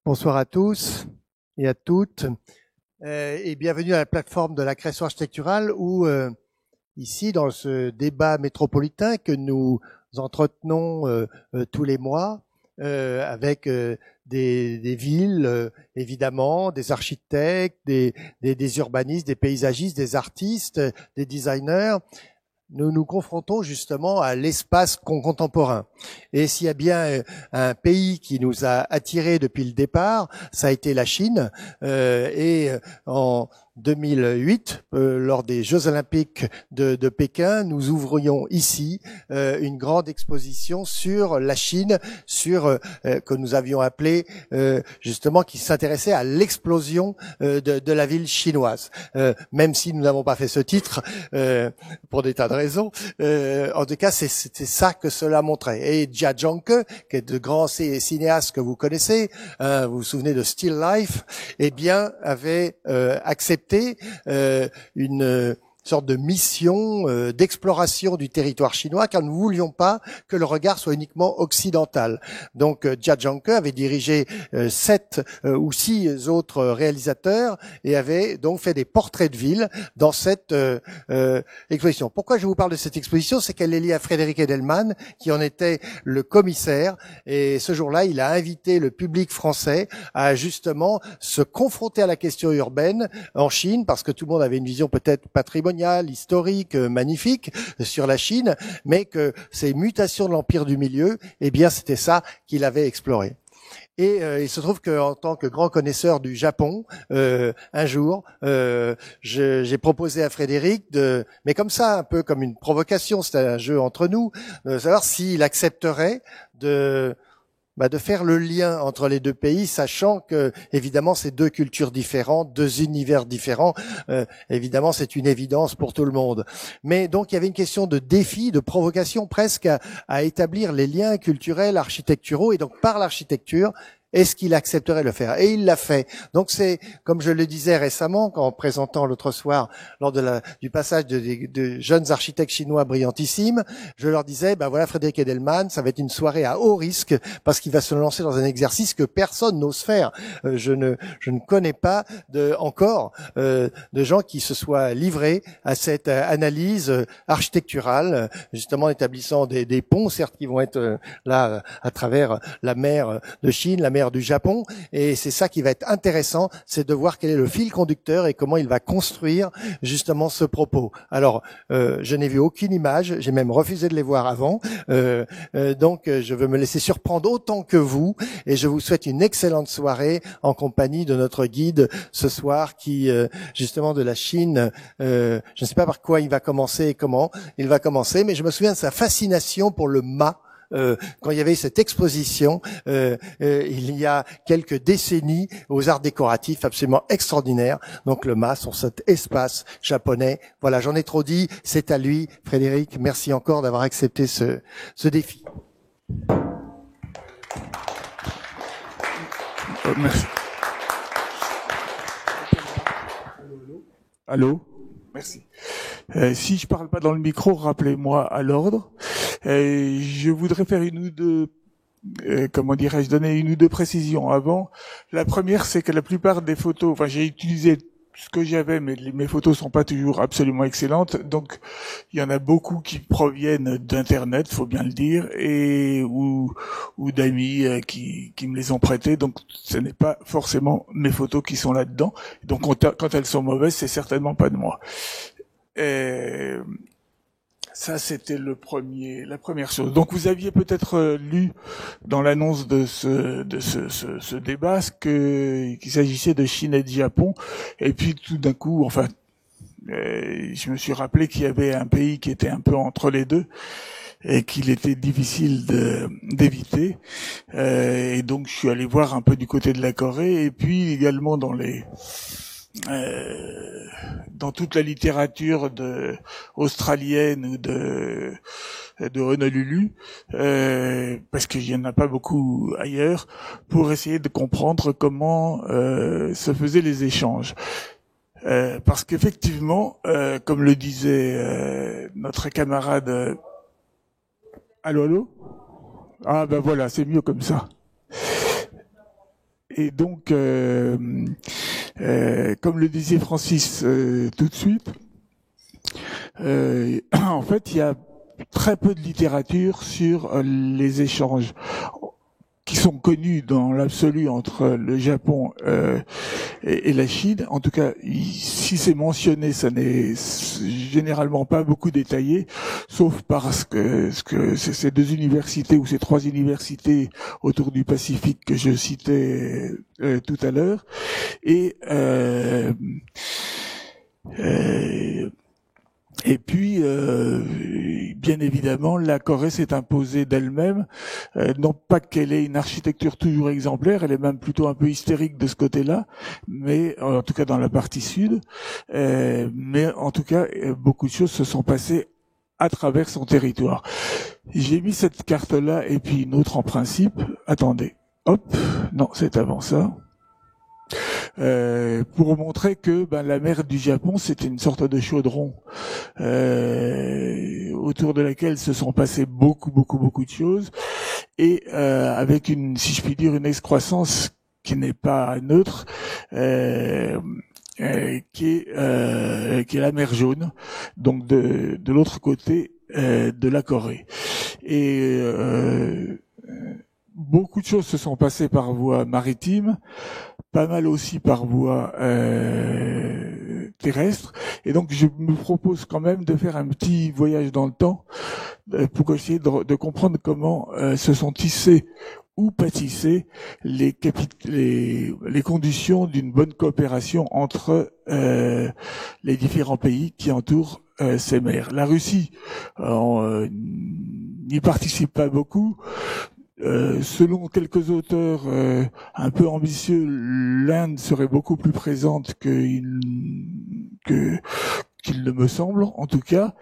Bonsoir à tous et à toutes et bienvenue à la plateforme de la création architecturale où ici dans ce débat métropolitain que nous entretenons tous les mois avec des villes évidemment, des architectes, des urbanistes, des paysagistes, des artistes, des designers. Nous nous confrontons justement à l'espace contemporain. Et s'il y a bien un pays qui nous a attirés depuis le départ, ça a été la Chine. Et en 2008, lors des Jeux Olympiques de Pékin, nous ouvrions ici une grande exposition sur la Chine, que nous avions appelé justement, qui s'intéressait à l'explosion de la ville chinoise. Même si nous n'avons pas fait ce titre pour des tas de raisons, en tout cas, c'était ça que cela montrait. Et Jia Zhangke, qui est de grands cinéastes que vous connaissez, vous vous souvenez de Still Life, eh bien, avait accepté une sorte de mission d'exploration du territoire chinois, car nous ne voulions pas que le regard soit uniquement occidental. Donc Jia Zhangke avait dirigé 7 ou 6 autres réalisateurs et avait donc fait des portraits de ville dans cette exposition. Pourquoi je vous parle de cette exposition? C'est qu'elle est liée à Frédéric Edelman, qui en était le commissaire, et ce jour-là, il a invité le public français à justement se confronter à la question urbaine en Chine, parce que tout le monde avait une vision peut-être patrimoniale, historique, magnifique sur la Chine, mais que ces mutations de l'empire du milieu, eh bien, c'était ça qu'il avait exploré. Et il se trouve qu'en tant que grand connaisseur du Japon, un jour, j'ai proposé à Frédéric mais comme ça, un peu comme une provocation, c'était un jeu entre nous, de savoir s'il accepterait de faire le lien entre les deux pays, sachant que évidemment c'est 2 cultures différentes, 2 univers différents. Évidemment, c'est une évidence pour tout le monde. Mais donc il y avait une question de défi, de provocation presque à établir les liens culturels, architecturaux, et donc par l'architecture, est-ce qu'il accepterait de le faire? Et il l'a fait. Donc c'est, comme je le disais récemment, en présentant l'autre soir, lors du passage de jeunes architectes chinois brillantissimes, je leur disais, voilà, Frédéric Edelman, ça va être une soirée à haut risque, parce qu'il va se lancer dans un exercice que personne n'ose faire. Je ne connais pas encore de gens qui se soient livrés à cette analyse architecturale, justement en établissant des ponts, certes, qui vont être là à travers la mer de Chine, la mer du Japon, et c'est ça qui va être intéressant, c'est de voir quel est le fil conducteur et comment il va construire justement ce propos. Alors, je n'ai vu aucune image, j'ai même refusé de les voir avant, donc je veux me laisser surprendre autant que vous, et je vous souhaite une excellente soirée en compagnie de notre guide ce soir qui, justement de la Chine, je ne sais pas par quoi il va commencer et comment il va commencer, mais je me souviens de sa fascination pour le mât, quand il y avait cette exposition il y a quelques décennies aux arts décoratifs absolument extraordinaires. Donc le mât sur cet espace japonais. Voilà, j'en ai trop dit, c'est à lui. Frédéric, merci encore d'avoir accepté ce défi. Merci. Allô? Merci. Si je parle pas dans le micro, rappelez-moi à l'ordre. Je voudrais faire une ou deux, donner une ou deux précisions avant. La première, c'est que la plupart des photos, j'ai utilisé ce que j'avais, mais mes photos sont pas toujours absolument excellentes. Donc, il y en a beaucoup qui proviennent d'internet, faut bien le dire, ou d'amis qui me les ont prêtées. Donc, ce n'est pas forcément mes photos qui sont là-dedans. Donc, quand elles sont mauvaises, c'est certainement pas de moi. Ça, c'était la première chose. Donc, vous aviez peut-être lu dans l'annonce de ce débat qu'il s'agissait de Chine et de Japon. Et puis, tout d'un coup, je me suis rappelé qu'il y avait un pays qui était un peu entre les deux et qu'il était difficile d'éviter. Et donc, je suis allé voir un peu du côté de la Corée et puis également dans toute la littérature australienne ou de Honolulu, parce qu'il y en a pas beaucoup ailleurs, pour essayer de comprendre comment se faisaient les échanges. Parce qu'effectivement, comme le disait notre camarade, allô? Ah voilà, c'est mieux comme ça. Et donc, comme le disait Francis tout de suite, en fait, il y a très peu de littérature sur les échanges qui sont connus dans l'absolu entre le Japon et la Chine. En tout cas, si c'est mentionné, ça n'est généralement pas beaucoup détaillé, sauf parce que c'est ces deux universités ou ces trois universités autour du Pacifique que je citais tout à l'heure. Et puis, bien évidemment, la Corée s'est imposée d'elle-même. Non pas qu'elle ait une architecture toujours exemplaire, elle est même plutôt un peu hystérique de ce côté-là, mais en tout cas dans la partie sud. Mais en tout cas, beaucoup de choses se sont passées à travers son territoire. J'ai mis cette carte-là et puis une autre en principe. Attendez, hop, non, c'est avant ça. Pour montrer que la mer du Japon, c'était une sorte de chaudron autour de laquelle se sont passées beaucoup de choses, et avec si je puis dire, une excroissance qui n'est pas neutre, qui est la mer Jaune, donc de l'autre côté de la Corée. Et beaucoup de choses se sont passées par voie maritime, pas mal aussi par voie terrestre, et donc je me propose quand même de faire un petit voyage dans le temps pour essayer de comprendre comment se sont tissées ou pâtissées les conditions d'une bonne coopération entre les différents pays qui entourent ces mers. La Russie n'y participe pas beaucoup. Selon quelques auteurs un peu ambitieux, l'Inde serait beaucoup plus présente qu'il ne me semble, en tout cas.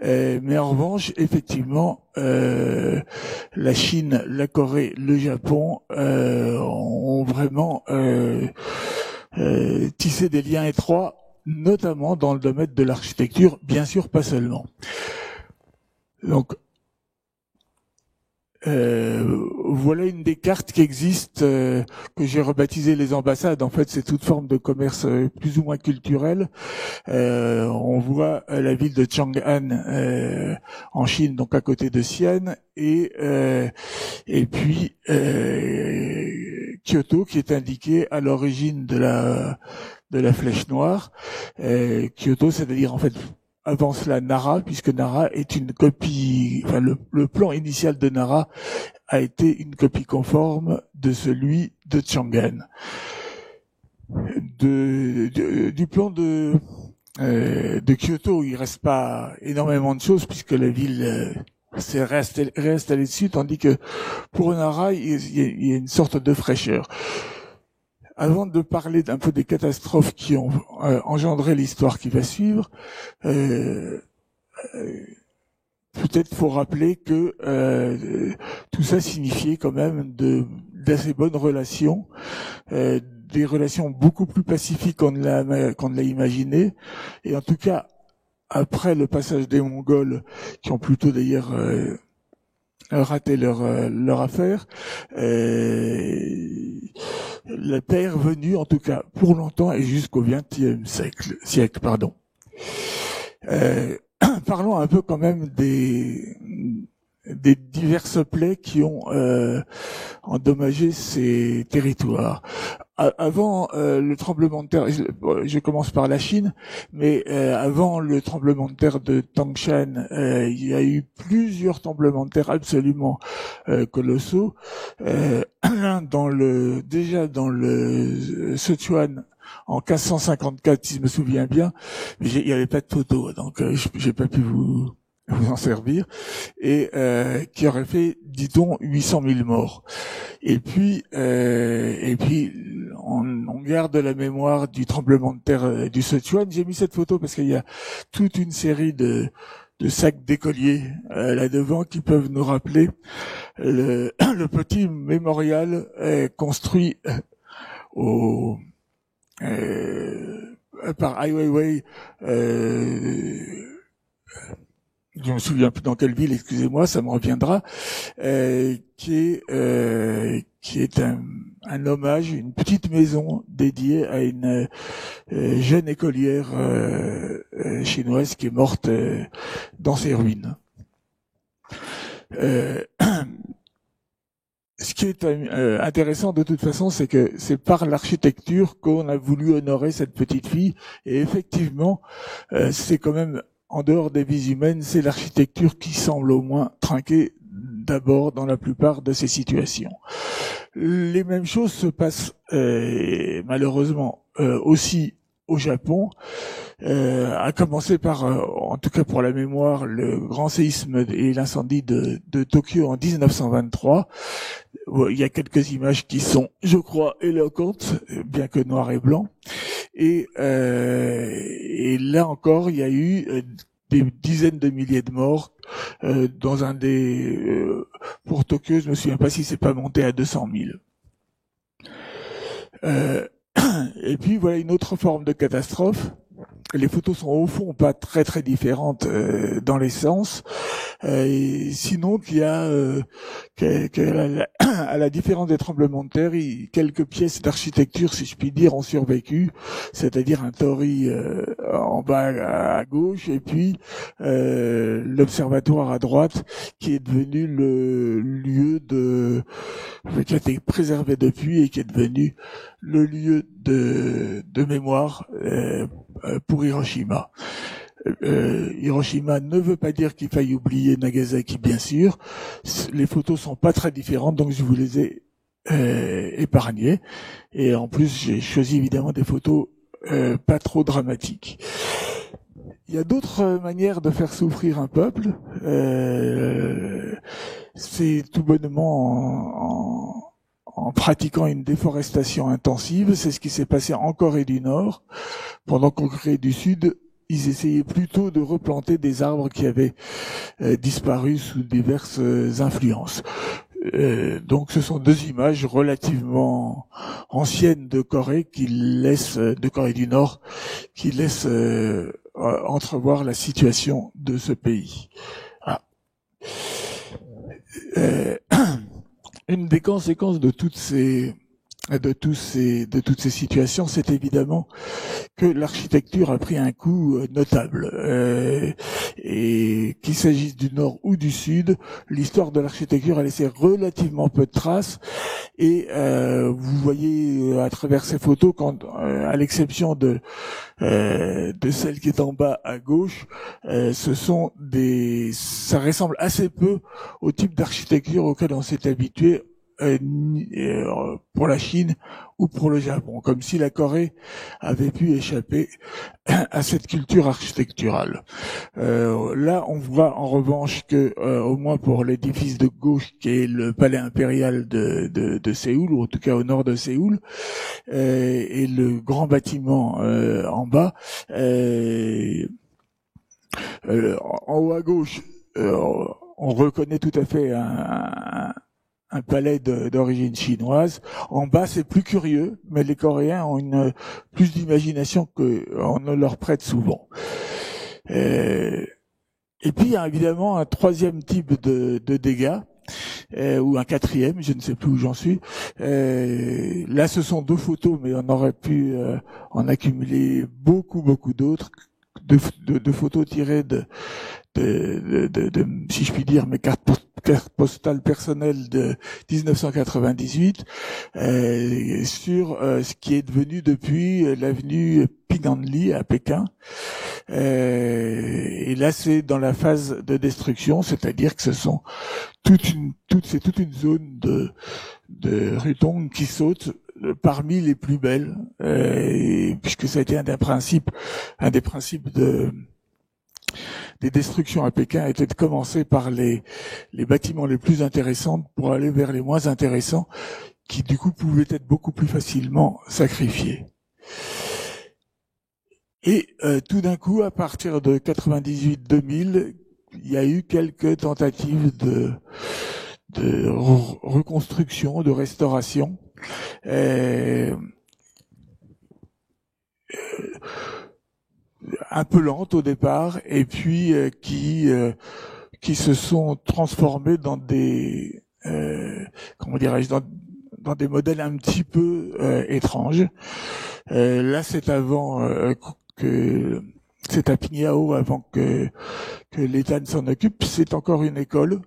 Mais en revanche, effectivement, la Chine, la Corée, le Japon ont vraiment tissé des liens étroits, notamment dans le domaine de l'architecture, bien sûr pas seulement. Donc, voilà une des cartes qui existent, que j'ai rebaptisé les ambassades. En fait, c'est toute forme de commerce plus ou moins culturel. On voit la ville de Chang'an en Chine, donc à côté de Xi'an, et puis Kyoto, qui est indiqué à l'origine de la flèche noire. Kyoto, c'est-à-dire en fait avant cela Nara, puisque Nara est une copie, enfin le plan initial de Nara a été une copie conforme de celui de Chang'an. Du plan de Kyoto, il reste pas énormément de choses puisque la ville s'est réinstallée dessus, tandis que pour Nara, il y a une sorte de fraîcheur. Avant de parler d'un peu des catastrophes qui ont engendré l'histoire qui va suivre, peut-être faut rappeler que tout ça signifiait quand même d'assez bonnes relations, des relations beaucoup plus pacifiques qu'on ne l'a imaginé, et en tout cas après le passage des Mongols, qui ont plutôt d'ailleurs raté leur affaire, la paix est revenue, en tout cas pour longtemps et jusqu'au XXe siècle. Parlons un peu quand même des diverses plaies qui ont endommagé ces territoires. Avant le tremblement de terre, je commence par la Chine, mais avant le tremblement de terre de Tangshan, il y a eu plusieurs tremblements de terre absolument colossaux. Déjà dans le Sichuan en 1554, si je me souviens bien, mais il n'y avait pas de photos, donc j'ai pas pu vous en servir, et qui aurait fait, dit-on, 800 000 morts. Et puis on garde la mémoire du tremblement de terre du Sichuan. J'ai mis cette photo parce qu'il y a toute une série de sacs d'écoliers là devant qui peuvent nous rappeler le petit mémorial construit par Ai Weiwei je me souviens plus dans quelle ville, excusez-moi, ça me reviendra, qui est un hommage, une petite maison dédiée à une jeune écolière chinoise qui est morte dans ses ruines. Ce qui est intéressant de toute façon, c'est que c'est par l'architecture qu'on a voulu honorer cette petite fille. Et effectivement, c'est quand même, en dehors des vies humaines, c'est l'architecture qui semble au moins trinquer d'abord dans la plupart de ces situations. Les mêmes choses se passent malheureusement aussi au Japon, à commencer par, en tout cas pour la mémoire, le grand séisme et l'incendie de Tokyo en 1923. Il y a quelques images qui sont, je crois, éloquentes, bien que noir et blanc. Et là encore, il y a eu des dizaines de milliers de morts dans un des... pour Tokyo, je me souviens pas si c'est pas monté à 200 000. Et puis voilà une autre forme de catastrophe. Les photos sont au fond pas très très différentes dans les sens. Et sinon qu'il y a à la différence des tremblements de terre, quelques pièces d'architecture, si je puis dire, ont survécu, c'est-à-dire un torii en bas à gauche et puis l'observatoire à droite qui est devenu le lieu qui a été préservé depuis et qui est devenu le lieu de mémoire pour Hiroshima. Hiroshima ne veut pas dire qu'il faille oublier Nagasaki, bien sûr. Les photos sont pas très différentes, donc je vous les ai épargnées. Et en plus, j'ai choisi évidemment des photos pas trop dramatiques. Il y a d'autres manières de faire souffrir un peuple. C'est tout bonnement en pratiquant une déforestation intensive. C'est ce qui s'est passé en Corée du Nord. Pendant qu'en Corée du Sud, ils essayaient plutôt de replanter des arbres qui avaient disparu sous diverses influences. Donc ce sont deux images relativement anciennes de Corée de Corée du Nord qui laissent entrevoir la situation de ce pays. Ah. Une des conséquences de toutes ces situations, c'est évidemment que l'architecture a pris un coup notable. Et qu'il s'agisse du nord ou du sud, l'histoire de l'architecture a laissé relativement peu de traces. Et vous voyez à travers ces photos, à l'exception de celle qui est en bas à gauche, ça ressemble assez peu au type d'architecture auquel on s'est habitué pour la Chine ou pour le Japon, comme si la Corée avait pu échapper à cette culture architecturale. Là, on voit en revanche que, au moins pour l'édifice de gauche, qui est le palais impérial de Séoul, ou en tout cas au nord de Séoul, et le grand bâtiment en bas, en haut à gauche, on reconnaît tout à fait un palais d'origine chinoise. En bas, c'est plus curieux, mais les Coréens ont plus d'imagination qu'on ne leur prête souvent. Et puis, il y a évidemment un troisième type de dégâts, ou un quatrième, je ne sais plus où j'en suis. Là, ce sont deux photos, mais on aurait pu en accumuler beaucoup d'autres, de photos tirées de si je puis dire, mes cartes postales personnelles de 1998 sur ce qui est devenu depuis l'avenue Ping'anli à Pékin. Et là, c'est dans la phase de destruction, c'est-à-dire que ce sont toute une zone de Rutong qui saute parmi les plus belles, puisque ça a été un des principes des destructions à Pékin était de commencer par les bâtiments les plus intéressants pour aller vers les moins intéressants, qui du coup pouvaient être beaucoup plus facilement sacrifiés. Et tout d'un coup, à partir de 98-2000, il y a eu quelques tentatives de reconstruction, de restauration. un peu lentes au départ, et puis qui se sont transformées dans des comment dirais-je, dans des modèles un petit peu étranges. Là, c'est avant que c'est à Pignao, avant que l'État ne s'en occupe. C'est encore une école.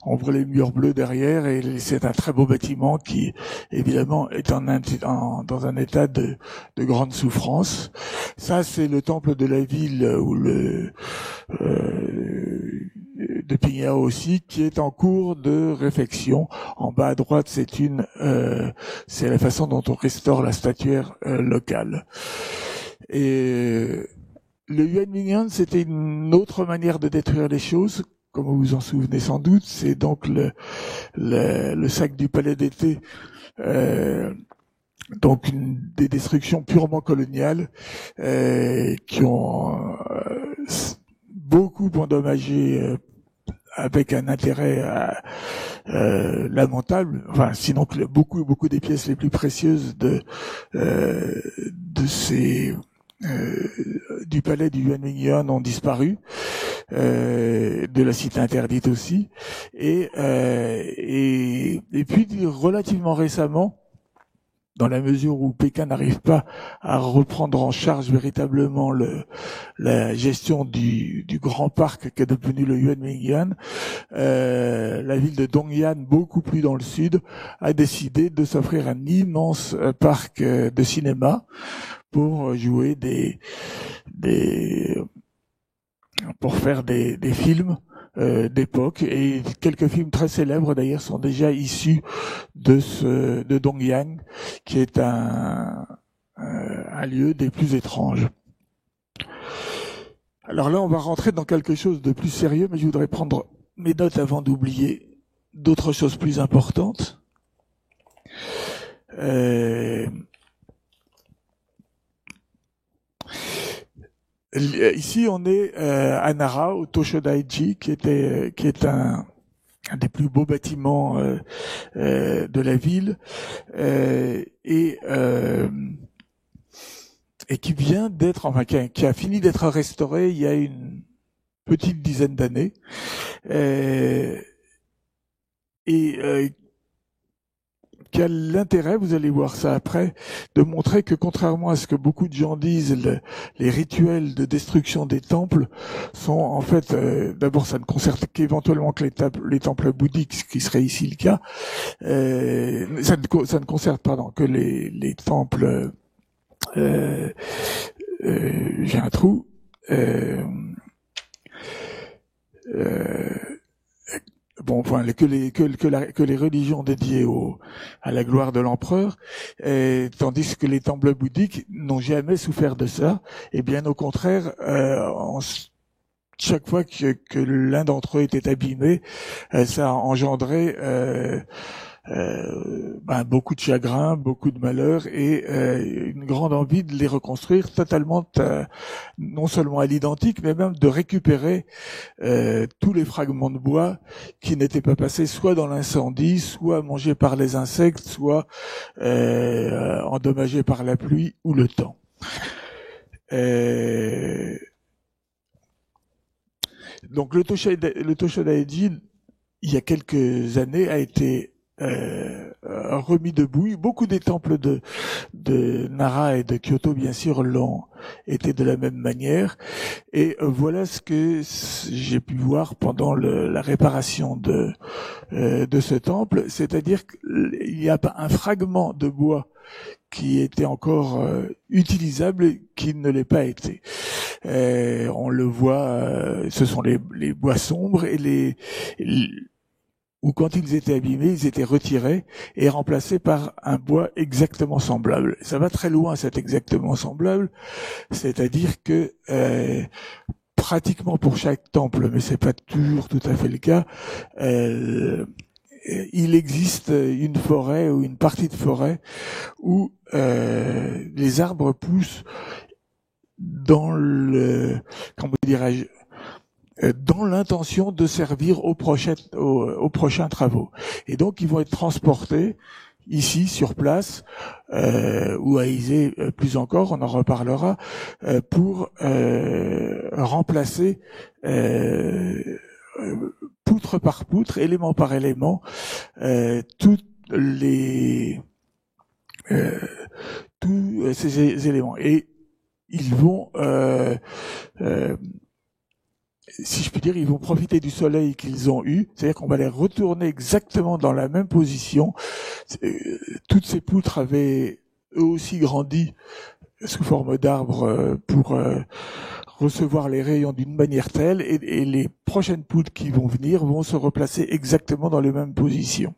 On voit les murs bleus derrière, et c'est un très beau bâtiment qui, évidemment, est dans un état de grande souffrance. Ça, c'est le temple de la ville, où de Pignao aussi, qui est en cours de réfection. En bas à droite, c'est la façon dont on restaure la statuaire locale. Et le Yuan Mingyuan, c'était une autre manière de détruire les choses, comme vous vous en souvenez sans doute. C'est donc le sac du palais d'été, donc des destructions purement coloniales qui ont beaucoup endommagé avec un intérêt lamentable. Enfin, sinon que beaucoup des pièces les plus précieuses de ces du palais du Yuan Mingyuan ont disparu, de la cité interdite aussi, et puis relativement récemment, dans la mesure où Pékin n'arrive pas à reprendre en charge véritablement la gestion du grand parc qu'est devenu le Yuan Mingyuan, la ville de Dongyan, beaucoup plus dans le sud, a décidé de s'offrir un immense parc de cinéma pour jouer pour faire des films d'époque, et quelques films très célèbres d'ailleurs sont déjà issus de Dongyang, qui est un lieu des plus étranges. Alors là, on va rentrer dans quelque chose de plus sérieux, mais je voudrais prendre mes notes avant d'oublier d'autres choses plus importantes. Ici, on est à Nara, au Toshodaiji, qui est un des plus beaux bâtiments de la ville, et qui vient d'être, enfin, qui a fini d'être restauré il y a une petite dizaine d'années, qui a l'intérêt, vous allez voir ça après, de montrer que contrairement à ce que beaucoup de gens disent, les rituels de destruction des temples sont en fait, d'abord ça ne concerne qu'éventuellement que les temples bouddhiques, ce qui serait ici le cas, ça ne concerne que les temples, j'ai un trou, bon, enfin, que les religions dédiées à la gloire de l'empereur, tandis que les temples bouddhiques n'ont jamais souffert de ça, et bien au contraire, chaque fois que l'un d'entre eux était abîmé, ça a engendré beaucoup de chagrin, beaucoup de malheur, et une grande envie de les reconstruire totalement, non seulement à l'identique, mais même de récupérer tous les fragments de bois qui n'étaient pas passés soit dans l'incendie, soit mangés par les insectes, soit endommagés par la pluie ou le temps. Donc le Toshodaiji, il y a quelques années, a été remis debout. Beaucoup des temples de Nara et de Kyoto, bien sûr, l'ont été de la même manière. Et voilà ce que j'ai pu voir pendant la réparation de ce temple. C'est-à-dire qu'il y a un fragment de bois qui était encore utilisable et qui ne l'est pas été. On le voit, ce sont les bois sombres, et ou quand ils étaient abîmés, ils étaient retirés et remplacés par un bois exactement semblable. Ça va très loin, cet exactement semblable, c'est-à-dire que pratiquement pour chaque temple, mais c'est pas toujours tout à fait le cas, il existe une forêt ou une partie de forêt où les arbres poussent dans dans l'intention de servir aux prochains travaux. Et donc, ils vont être transportés ici, sur place, ou à Izé plus encore, on en reparlera, pour remplacer poutre par poutre, élément par élément, tous ces éléments. Et ils vont, si je puis dire, ils vont profiter du soleil qu'ils ont eu, c'est-à-dire qu'on va les retourner exactement dans la même position. Toutes ces poutres avaient eux aussi grandi sous forme d'arbres pour recevoir les rayons d'une manière telle, et les prochaines poutres qui vont venir vont se replacer exactement dans les mêmes positions.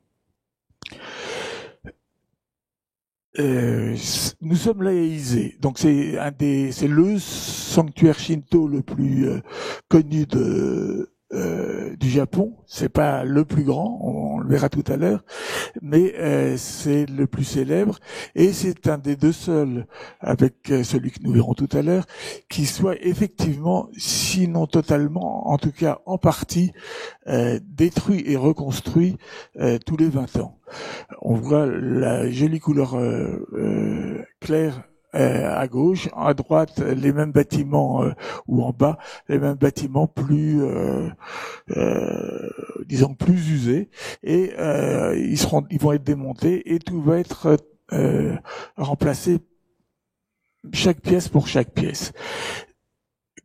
Nous sommes là à Ise, donc c'est le sanctuaire Shinto le plus connu du Japon. C'est pas le plus grand, on le verra tout à l'heure, mais c'est le plus célèbre, et c'est un des deux seuls, avec celui que nous verrons tout à l'heure, qui soit effectivement, sinon totalement, en tout cas en partie, détruit et reconstruit tous les 20 ans. On voit la jolie couleur claire à gauche, à droite les mêmes bâtiments, ou en bas les mêmes bâtiments plus disons plus usés, et ils vont être démontés, et tout va être remplacé, chaque pièce pour chaque pièce.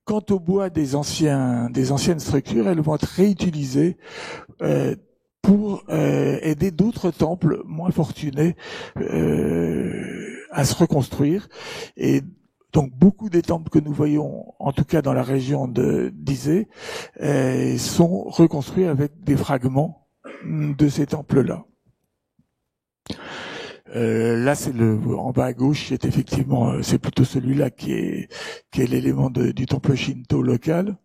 Quant au bois des anciennes structures, elles vont être réutilisées pour aider d'autres temples moins fortunés à se reconstruire. Et donc beaucoup des temples que nous voyons, en tout cas dans la région d'Ise, sont reconstruits avec des fragments de ces temples-là. Là, c'est en bas à gauche, c'est effectivement, c'est plutôt celui-là qui est l'élément du temple Shinto local.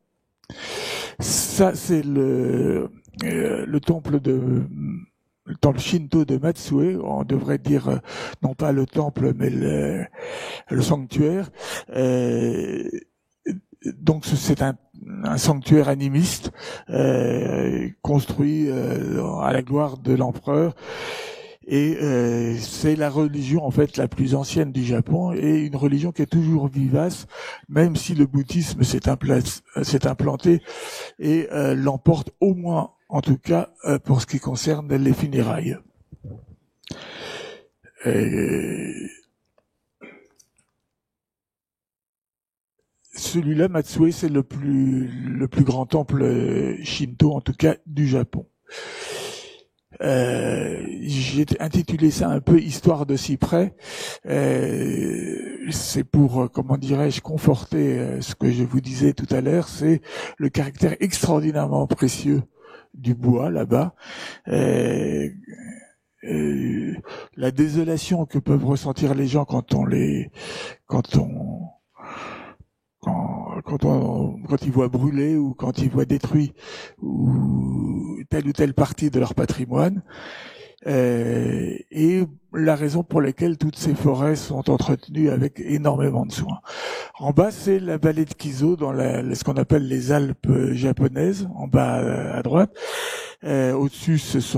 Ça, c'est le temple Shinto de Matsue. On devrait dire non pas le temple, mais le sanctuaire. Donc c'est un sanctuaire animiste construit à la gloire de l'empereur. Et c'est la religion en fait la plus ancienne du Japon, et une religion qui est toujours vivace, même si le bouddhisme s'est implanté et l'emporte, au moins en tout cas pour ce qui concerne les funérailles. Celui-là, Matsue, c'est le plus grand temple Shinto, en tout cas du Japon. J'ai intitulé ça un peu Histoire de si près. C'est pour, comment dirais-je, conforter ce que je vous disais tout à l'heure, c'est le caractère extraordinairement précieux du bois là-bas. La désolation que peuvent ressentir les gens quand ils voient brûler ou quand ils voient détruit ou telle partie de leur patrimoine, et la raison pour laquelle toutes ces forêts sont entretenues avec énormément de soin. En bas, c'est la vallée de Kiso, dans ce qu'on appelle les Alpes japonaises, en bas à droite. Au-dessus, c'est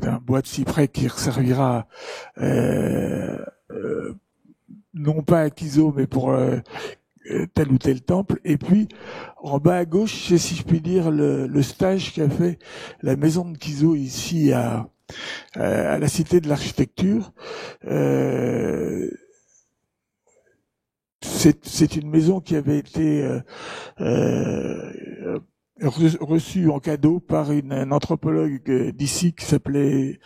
un bois de cyprès qui servira non pas à Kiso, mais pour tel ou tel temple. Et puis, en bas à gauche, c'est, si je puis dire, le stage qu'a fait la maison de Kiso ici à la Cité de l'Architecture. C'est une maison qui avait été reçue en cadeau par une anthropologue d'ici qui s'appelle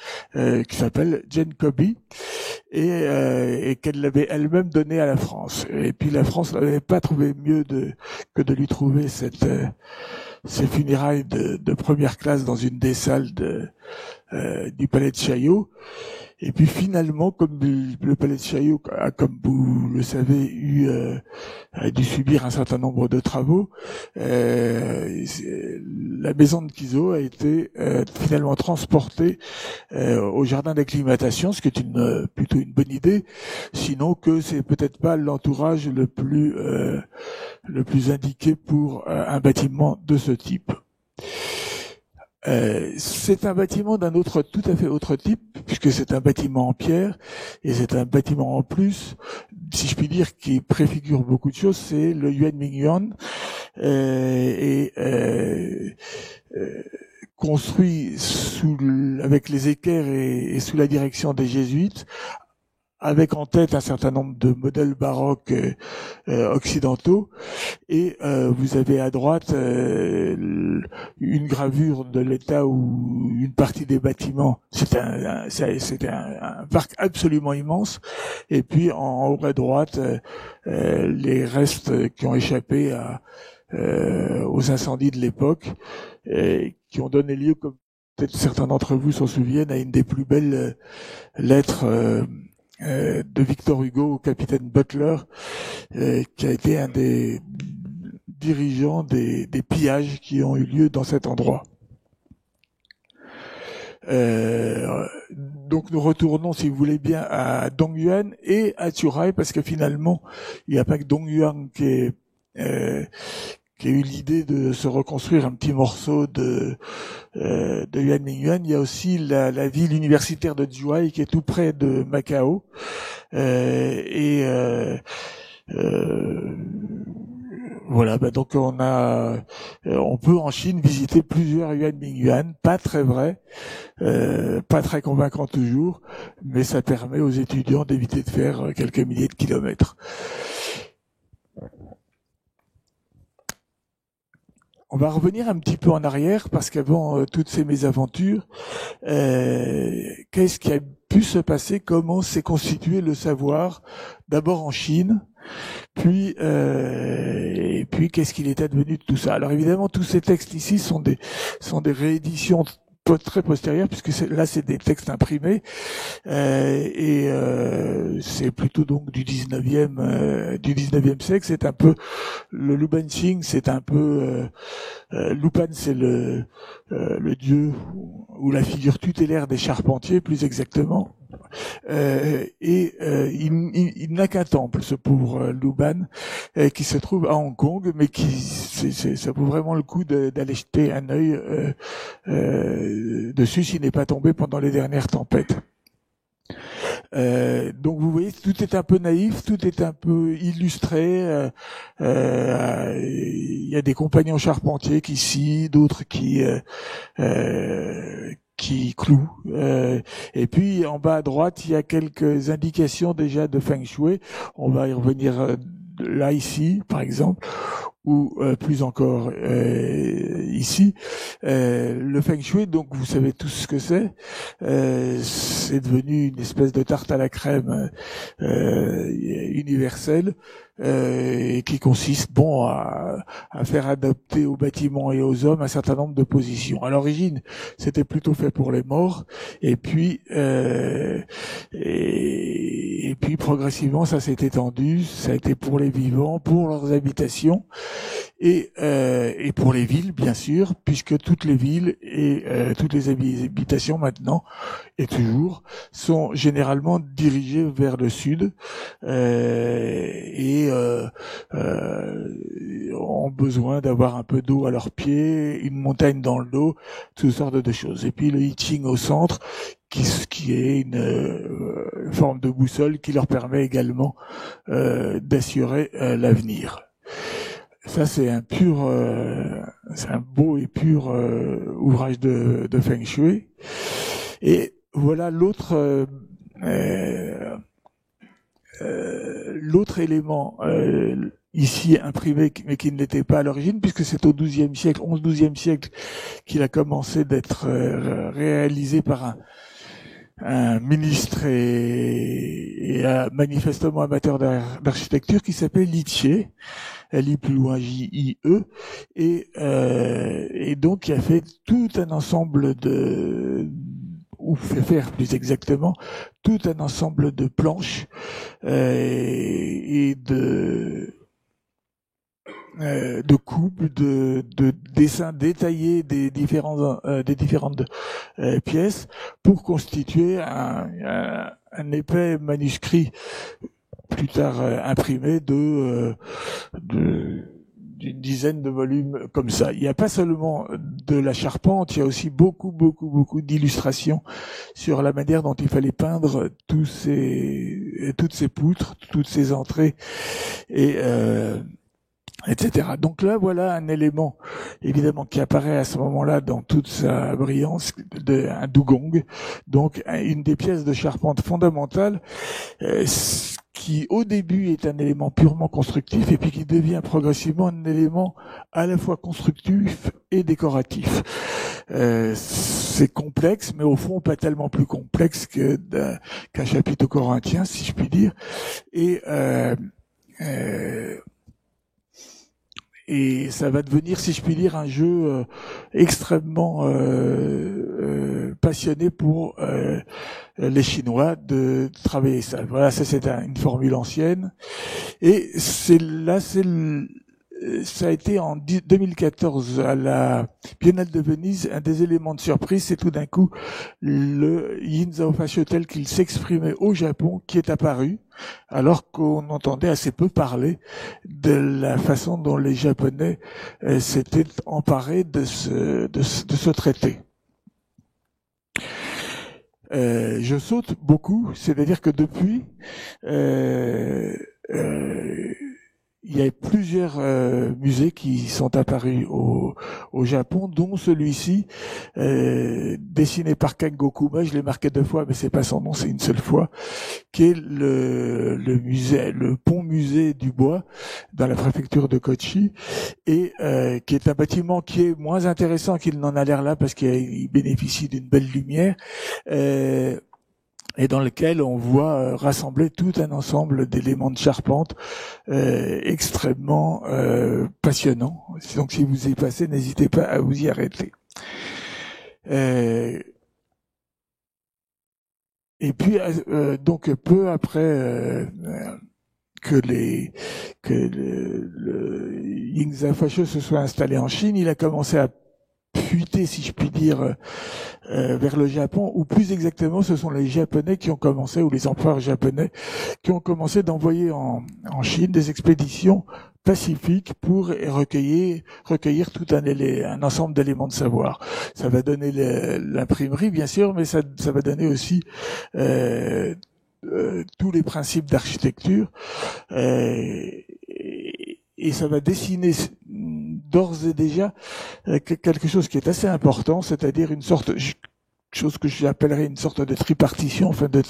Jane Kobe, et qu'elle l'avait elle-même donnée à la France. Et puis la France n'avait pas trouvé mieux que de lui trouver ces funérailles de première classe dans une des salles du palais de Chaillot. Et puis finalement, comme le palais de Chaillot a, comme vous le savez, a dû subir un certain nombre de travaux, la maison de Kiso a été finalement transportée au jardin d'acclimatation, ce qui est plutôt une bonne idée, sinon que c'est peut-être pas l'entourage le plus indiqué pour un bâtiment de ce type. C'est un bâtiment d'un autre, tout à fait autre type, puisque c'est un bâtiment en pierre, et c'est un bâtiment en plus, si je puis dire, qui préfigure beaucoup de choses, c'est le Yuan Mingyuan, construit avec les équerres et sous la direction des jésuites, avec en tête un certain nombre de modèles baroques occidentaux, et vous avez à droite une gravure de l'état où une partie des bâtiments, c'était un parc absolument immense, et puis en haut à droite les restes qui ont échappé aux incendies de l'époque, qui ont donné lieu, comme peut-être certains d'entre vous s'en souviennent, à une des plus belles lettres de Victor Hugo au capitaine Butler, qui a été un des dirigeants des pillages qui ont eu lieu dans cet endroit. Donc nous retournons, si vous voulez bien, à Dongyuan et à Churai, parce que finalement, il n'y a pas que Dongyuan qui a eu l'idée de se reconstruire un petit morceau de Yuan Mingyuan. Il y a aussi la ville universitaire de Zhuhai qui est tout près de Macao. Voilà, donc on peut en Chine visiter plusieurs Yuan Mingyuan, pas très vrai, pas très convaincant toujours, mais ça permet aux étudiants d'éviter de faire quelques milliers de kilomètres. On va revenir un petit peu en arrière, parce qu'avant toutes ces mésaventures, qu'est-ce qui a pu se passer? Comment s'est constitué le savoir, d'abord en Chine, puis qu'est-ce qu'il est advenu de tout ça? Alors évidemment, tous ces textes ici sont des rééditions très postérieures, puisque là c'est des textes imprimés, c'est plutôt donc du 19e siècle. C'est un peu le Lubanxing, c'est un peu Lupan, c'est le dieu ou la figure tutélaire des charpentiers, plus exactement. Il n'a qu'un temple, ce pauvre Luban, qui se trouve à Hong Kong, mais ça vaut vraiment le coup d'aller jeter un œil dessus s'il n'est pas tombé pendant les dernières tempêtes. Donc vous voyez, tout est un peu naïf, tout est un peu illustré. Il y a des compagnons charpentiers qui scient, d'autres qui clouent. Et puis en bas à droite, il y a quelques indications déjà de Feng Shui. On va y revenir là, ici, par exemple, ou plus encore ici. Le Feng Shui, donc vous savez tous ce que c'est. C'est devenu une espèce de tarte à la crème universelle, qui consiste à faire adapter aux bâtiments et aux hommes un certain nombre de positions. À l'origine, c'était plutôt fait pour les morts, et puis progressivement ça s'est étendu, ça a été pour les vivants, pour leurs habitations, et pour les villes bien sûr, puisque toutes les villes et toutes les habitations maintenant et toujours sont généralement dirigées vers le sud, ont besoin d'avoir un peu d'eau à leurs pieds, une montagne dans le dos, toutes sortes de choses. Et puis le I Ching au centre, qui est une forme de boussole qui leur permet également d'assurer l'avenir. Ça, c'est un beau et pur ouvrage de Feng Shui. Et voilà l'autre élément ici imprimé, mais qui ne l'était pas à l'origine, puisque c'est au XIIe siècle, 11-12e siècle, qu'il a commencé d'être réalisé par un ministre et manifestement amateur d'architecture, qui s'appelle Li Jie, Li plus loin J-I-E, et donc qui a fait tout un ensemble ou fait faire plus exactement tout un ensemble de planches et de coupes, de dessins détaillés des différentes pièces pour constituer un épais manuscrit plus tard imprimé d'une dizaine de volumes comme ça. Il n'y a pas seulement de la charpente, il y a aussi beaucoup d'illustrations sur la manière dont il fallait peindre toutes ces poutres, toutes ces entrées, et etc. Donc là, voilà un élément, évidemment, qui apparaît à ce moment-là dans toute sa brillance, un dugong, donc une des pièces de charpente fondamentales, qui au début est un élément purement constructif et puis qui devient progressivement un élément à la fois constructif et décoratif. C'est complexe, mais au fond pas tellement plus complexe qu'un chapitre corinthien, si je puis dire. Et ça va devenir, si je puis dire, un jeu extrêmement passionné pour les Chinois de travailler ça. Voilà, ça c'est une formule ancienne. Et ça a été en 2014 à la Biennale de Venise, un des éléments de surprise, c'est tout d'un coup le Yin Zhao Fascio tel qu'il s'exprimait au Japon qui est apparu, alors qu'on entendait assez peu parler de la façon dont les Japonais s'étaient emparés de ce traité. Je saute beaucoup, c'est-à-dire que depuis, il y a plusieurs musées qui sont apparus au Japon, dont celui-ci, dessiné par Kangokuma, je l'ai marqué 2 fois, mais c'est pas son nom, c'est une seule fois, qui est le pont musée du bois dans la préfecture de Kochi, et qui est un bâtiment qui est moins intéressant qu'il n'en a l'air là, parce qu'il bénéficie d'une belle lumière, et dans lequel on voit rassembler tout un ensemble d'éléments de charpente extrêmement passionnants. Donc si vous y passez, n'hésitez pas à vous y arrêter. Et puis donc peu après que le Yin Zhao Fascio se soit installé en Chine, il a commencé à fuiter, si je puis dire, vers le Japon, ou plus exactement, ce sont les Japonais qui ont commencé, ou les empereurs japonais, qui ont commencé d'envoyer en Chine des expéditions pacifiques pour recueillir tout un ensemble d'éléments de savoir. Ça va donner l'imprimerie, bien sûr, mais ça va donner aussi tous les principes d'architecture, et ça va dessiner d'ores et déjà quelque chose qui est assez important, c'est-à-dire une chose que j'appellerais une sorte de tripartition, enfin de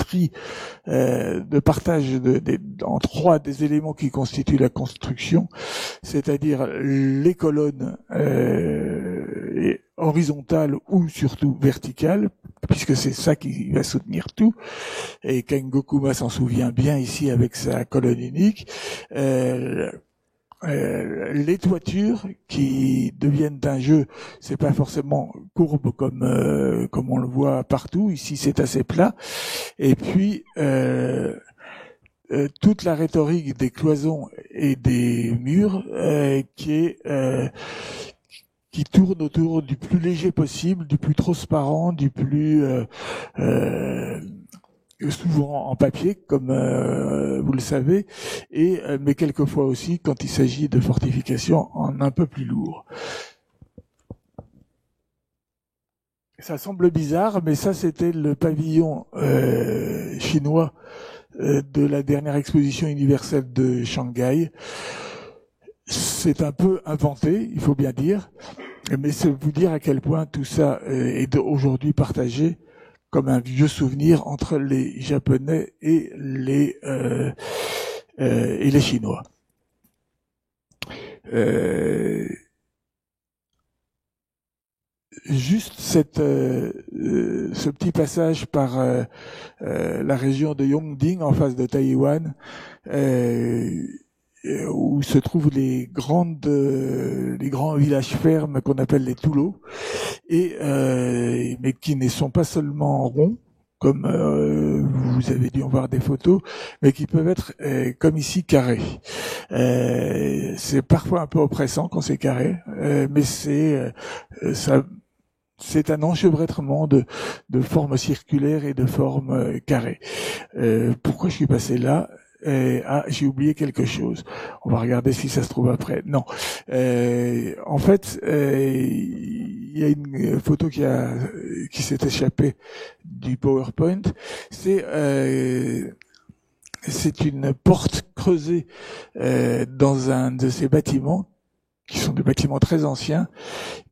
partage en 3 des éléments qui constituent la construction, c'est-à-dire les colonnes horizontales ou surtout verticales, puisque c'est ça qui va soutenir tout, et Kangokuma s'en souvient bien ici avec sa colonne unique, les toitures qui deviennent un jeu, c'est pas forcément courbe comme on le voit partout. Ici, c'est assez plat. Et puis toute la rhétorique des cloisons et des murs qui tourne autour du plus léger possible, du plus transparent, du plus souvent en papier, comme vous le savez, mais quelquefois aussi, quand il s'agit de fortification, en un peu plus lourd. Ça semble bizarre, mais ça, c'était le pavillon chinois de la dernière exposition universelle de Shanghai. C'est un peu inventé, il faut bien dire, mais c'est vous dire à quel point tout ça est aujourd'hui partagé comme un vieux souvenir entre les Japonais et les Chinois. Juste ce petit passage par la région de Yongding en face de Taïwan, où se trouvent les grands villages fermes qu'on appelle les toulots, mais qui ne sont pas seulement ronds, comme vous avez dû en voir des photos, mais qui peuvent être comme ici carrés. C'est parfois un peu oppressant quand c'est carré, mais c'est un enchevêtrement de formes circulaires et de formes carrées. Pourquoi je suis passé là? J'ai oublié quelque chose. On va regarder si ça se trouve après. Non. En fait, il il y a une photo qui s'est échappée du PowerPoint. C'est une porte creusée dans un de ces bâtiments, qui sont des bâtiments très anciens,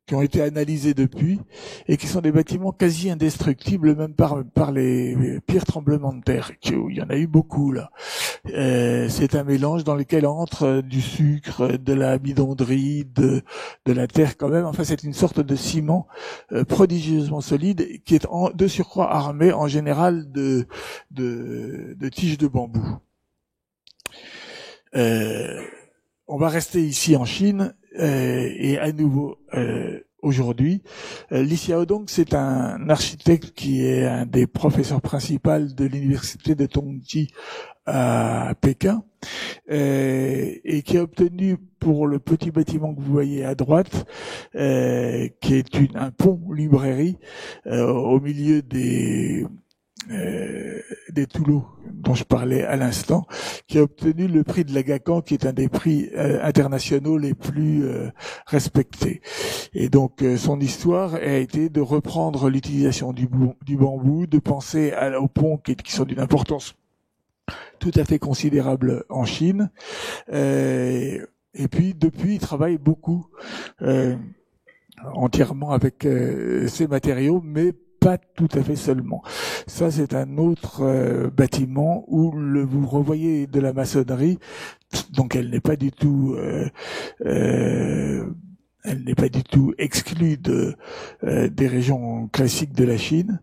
qui ont été analysés depuis, et qui sont des bâtiments quasi indestructibles, même par les pires tremblements de terre. Il y en a eu beaucoup, là. C'est un mélange dans lequel entre du sucre, de la bidonnerie, de la terre quand même. Enfin, c'est une sorte de ciment prodigieusement solide, qui est de surcroît armé en général de tiges de bambou. On va rester ici en Chine, et à nouveau aujourd'hui. Li Xiaodong, c'est un architecte qui est un des professeurs principaux de l'université de Tongji à Pékin, et qui a obtenu pour le petit bâtiment que vous voyez à droite, qui est un pont-librairie au milieu des toulots dont je parlais à l'instant, qui a obtenu le prix de l'Agacan, qui est un des prix internationaux les plus respectés. Et donc son histoire a été de reprendre l'utilisation du bambou, de penser aux ponts qui sont d'une importance tout à fait considérable en Chine. Et puis depuis, il travaille beaucoup entièrement avec ces matériaux, mais pas tout à fait seulement. Ça, c'est un autre bâtiment où vous revoyez de la maçonnerie, donc elle n'est pas du tout exclue des régions classiques de la Chine.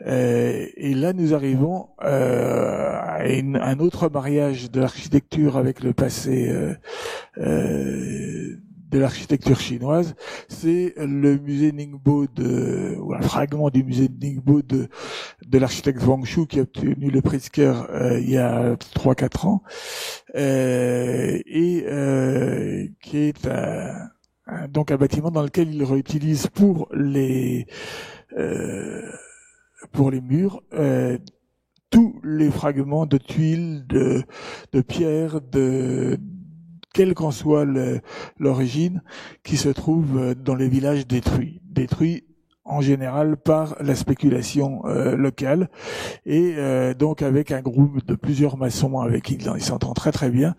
Et là, nous arrivons à un autre mariage de l'architecture avec le passé de l'architecture chinoise. C'est le musée Ningbo ou un fragment du musée de Ningbo de l'architecte Wang Shu, qui a obtenu le Pritzker il y a 3-4 ans, et qui est donc un bâtiment dans lequel il réutilise pour les murs tous les fragments de tuiles, de pierres, quelle qu'en soit l'origine, qui se trouvent dans les villages détruits en général par la spéculation locale, et donc avec un groupe de plusieurs maçons avec qui il s'entend très très bien.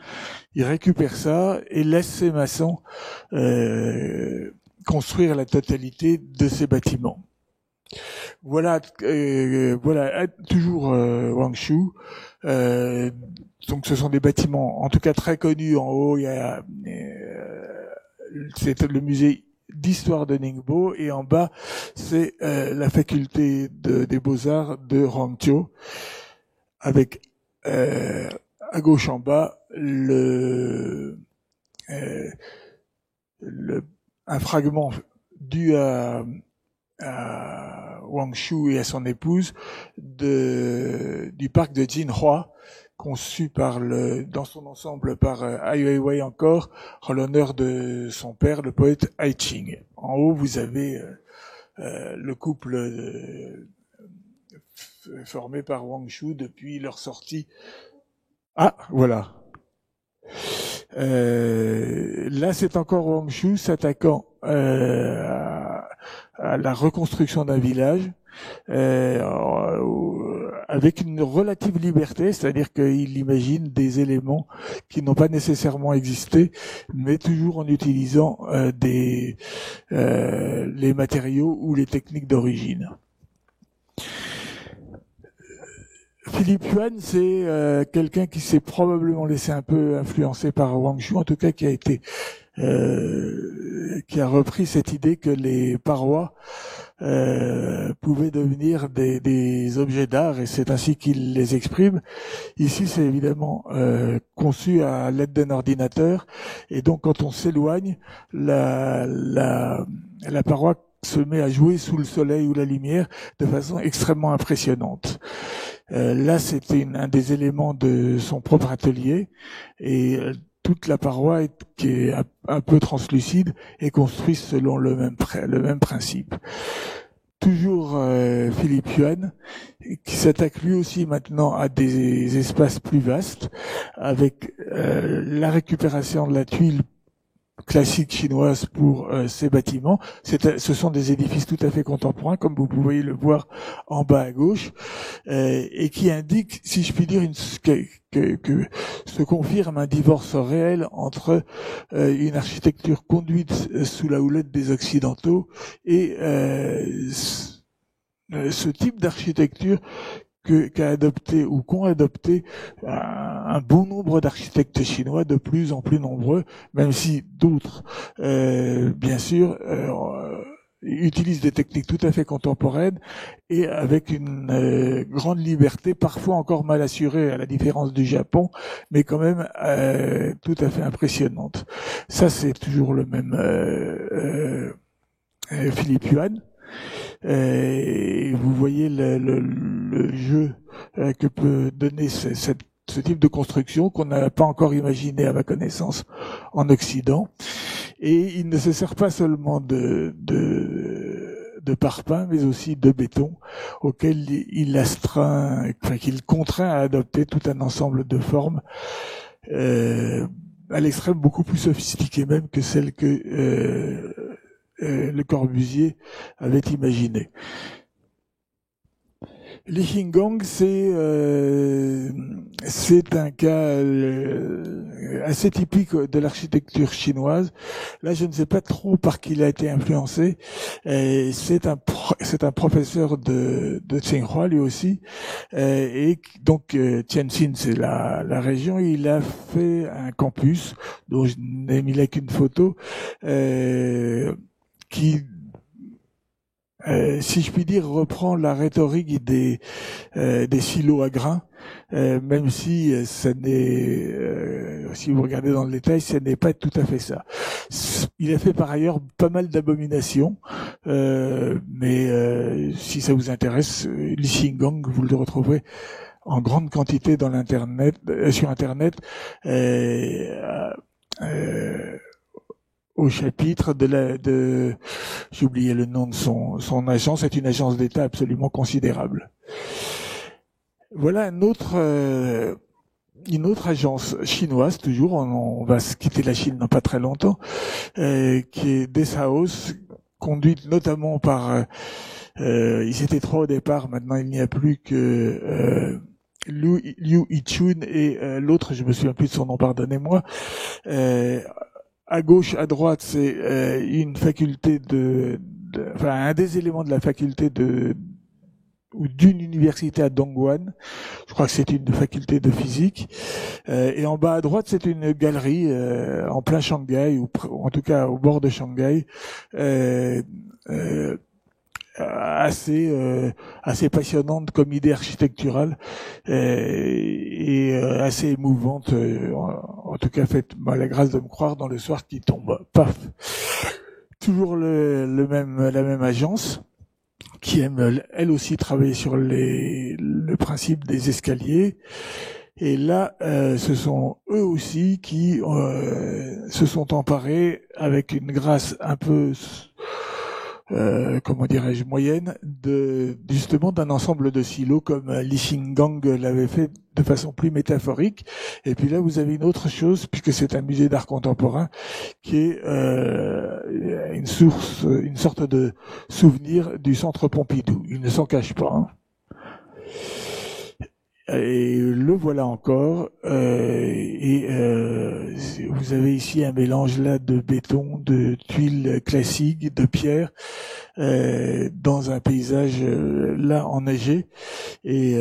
Il récupère ça et laisse ces maçons construire la totalité de ces bâtiments. Voilà, toujours Wang Shu. Donc ce sont des bâtiments, en tout cas très connus. En haut, il y a c'est le musée d'histoire de Ningbo, et en bas, c'est la faculté des beaux-arts de Hangzhou, avec à gauche en bas un fragment dû à Wang Shu et à son épouse du parc de Jinhua, conçu dans son ensemble par Ai Weiwei encore, en l'honneur de son père, le poète Ai Qing. En haut, vous avez le couple formé par Wang Shu depuis leur sortie. Ah, voilà. Là, c'est encore Wang Shu s'attaquant à la reconstruction d'un village, avec une relative liberté, c'est-à-dire qu'il imagine des éléments qui n'ont pas nécessairement existé, mais toujours en utilisant les matériaux ou les techniques d'origine. Philippe Yuan, c'est quelqu'un qui s'est probablement laissé un peu influencer par Wang Shu, en tout cas qui a repris cette idée que les parois pouvaient devenir des objets d'art, et c'est ainsi qu'il les exprime. Ici, c'est évidemment conçu à l'aide d'un ordinateur, et donc quand on s'éloigne, la paroi se met à jouer sous le soleil ou la lumière de façon extrêmement impressionnante. Là, c'était un des éléments de son propre atelier, et toute la paroi qui est un peu translucide est construite selon le même principe. Toujours Philippe Yuan, qui s'attaque lui aussi maintenant à des espaces plus vastes, avec la récupération de la tuile classique chinoise pour ces bâtiments. Ce sont des édifices tout à fait contemporains, comme vous pouvez le voir en bas à gauche, et qui indiquent, si je puis dire, que se confirme un divorce réel entre une architecture conduite sous la houlette des Occidentaux et ce type d'architecture qu'a adopté ou qu'ont adopté un bon nombre d'architectes chinois, de plus en plus nombreux, même si d'autres, bien sûr, utilisent des techniques tout à fait contemporaines et avec une grande liberté, parfois encore mal assurée à la différence du Japon, mais quand même tout à fait impressionnante. Ça, c'est toujours le même Philippe Yuan. Et vous voyez le jeu que peut donner ce type de construction qu'on n'a pas encore imaginé à ma connaissance en Occident. Et il ne se sert pas seulement de parpaing, mais aussi de béton, auquel il astreint, enfin qu'il contraint à adopter tout un ensemble de formes à l'extrême beaucoup plus sophistiquées même que celles que Le Corbusier avait imaginé. Li Xingong, c'est un cas assez typique de l'architecture chinoise. Là, je ne sais pas trop par qui il a été influencé. C'est un professeur de Tsinghua lui aussi, et donc Tianjin, c'est la région. Il a fait un campus dont je n'ai mis là qu'une photo, qui si je puis dire, reprend la rhétorique des silos à grains, même si ça n'est, si vous regardez dans le détail, ça n'est pas tout à fait ça. Il a fait par ailleurs pas mal d'abominations, mais si ça vous intéresse, Li Xingong, vous le retrouverez en grande quantité dans l'internet, sur Internet. Au chapitre j'ai oublié le nom de son agence, c'est une agence d'État absolument considérable. Voilà une autre agence chinoise, toujours, on va se quitter la Chine dans pas très longtemps, qui est Dessaos, conduite notamment par, ils étaient trois au départ, maintenant il n'y a plus que Liu Yichun et l'autre, je me souviens plus de son nom, pardonnez-moi. À gauche, à droite, c'est une faculté enfin un des éléments de la faculté ou d'une université à Dongguan. Je crois que c'est une faculté de physique. Et en bas à droite, c'est une galerie en plein Shanghai, ou en tout cas au bord de Shanghai. Assez passionnante comme idée architecturale et assez émouvante, en tout cas faite la grâce de me croire dans le soir qui tombe. Paf. Toujours la même agence qui aime elle aussi travailler sur le principe des escaliers. Et là, ce sont eux aussi qui se sont emparés avec une grâce un peu comment dirais-je, moyenne, justement d'un ensemble de silos comme Li Xingong l'avait fait de façon plus métaphorique. Et puis là, vous avez une autre chose, puisque c'est un musée d'art contemporain, qui est une sorte de souvenir du Centre Pompidou. Il ne s'en cache pas. Hein. Et le voilà encore. Vous avez ici un mélange là de béton, de tuiles classiques, de pierre, dans un paysage là enneigé. Et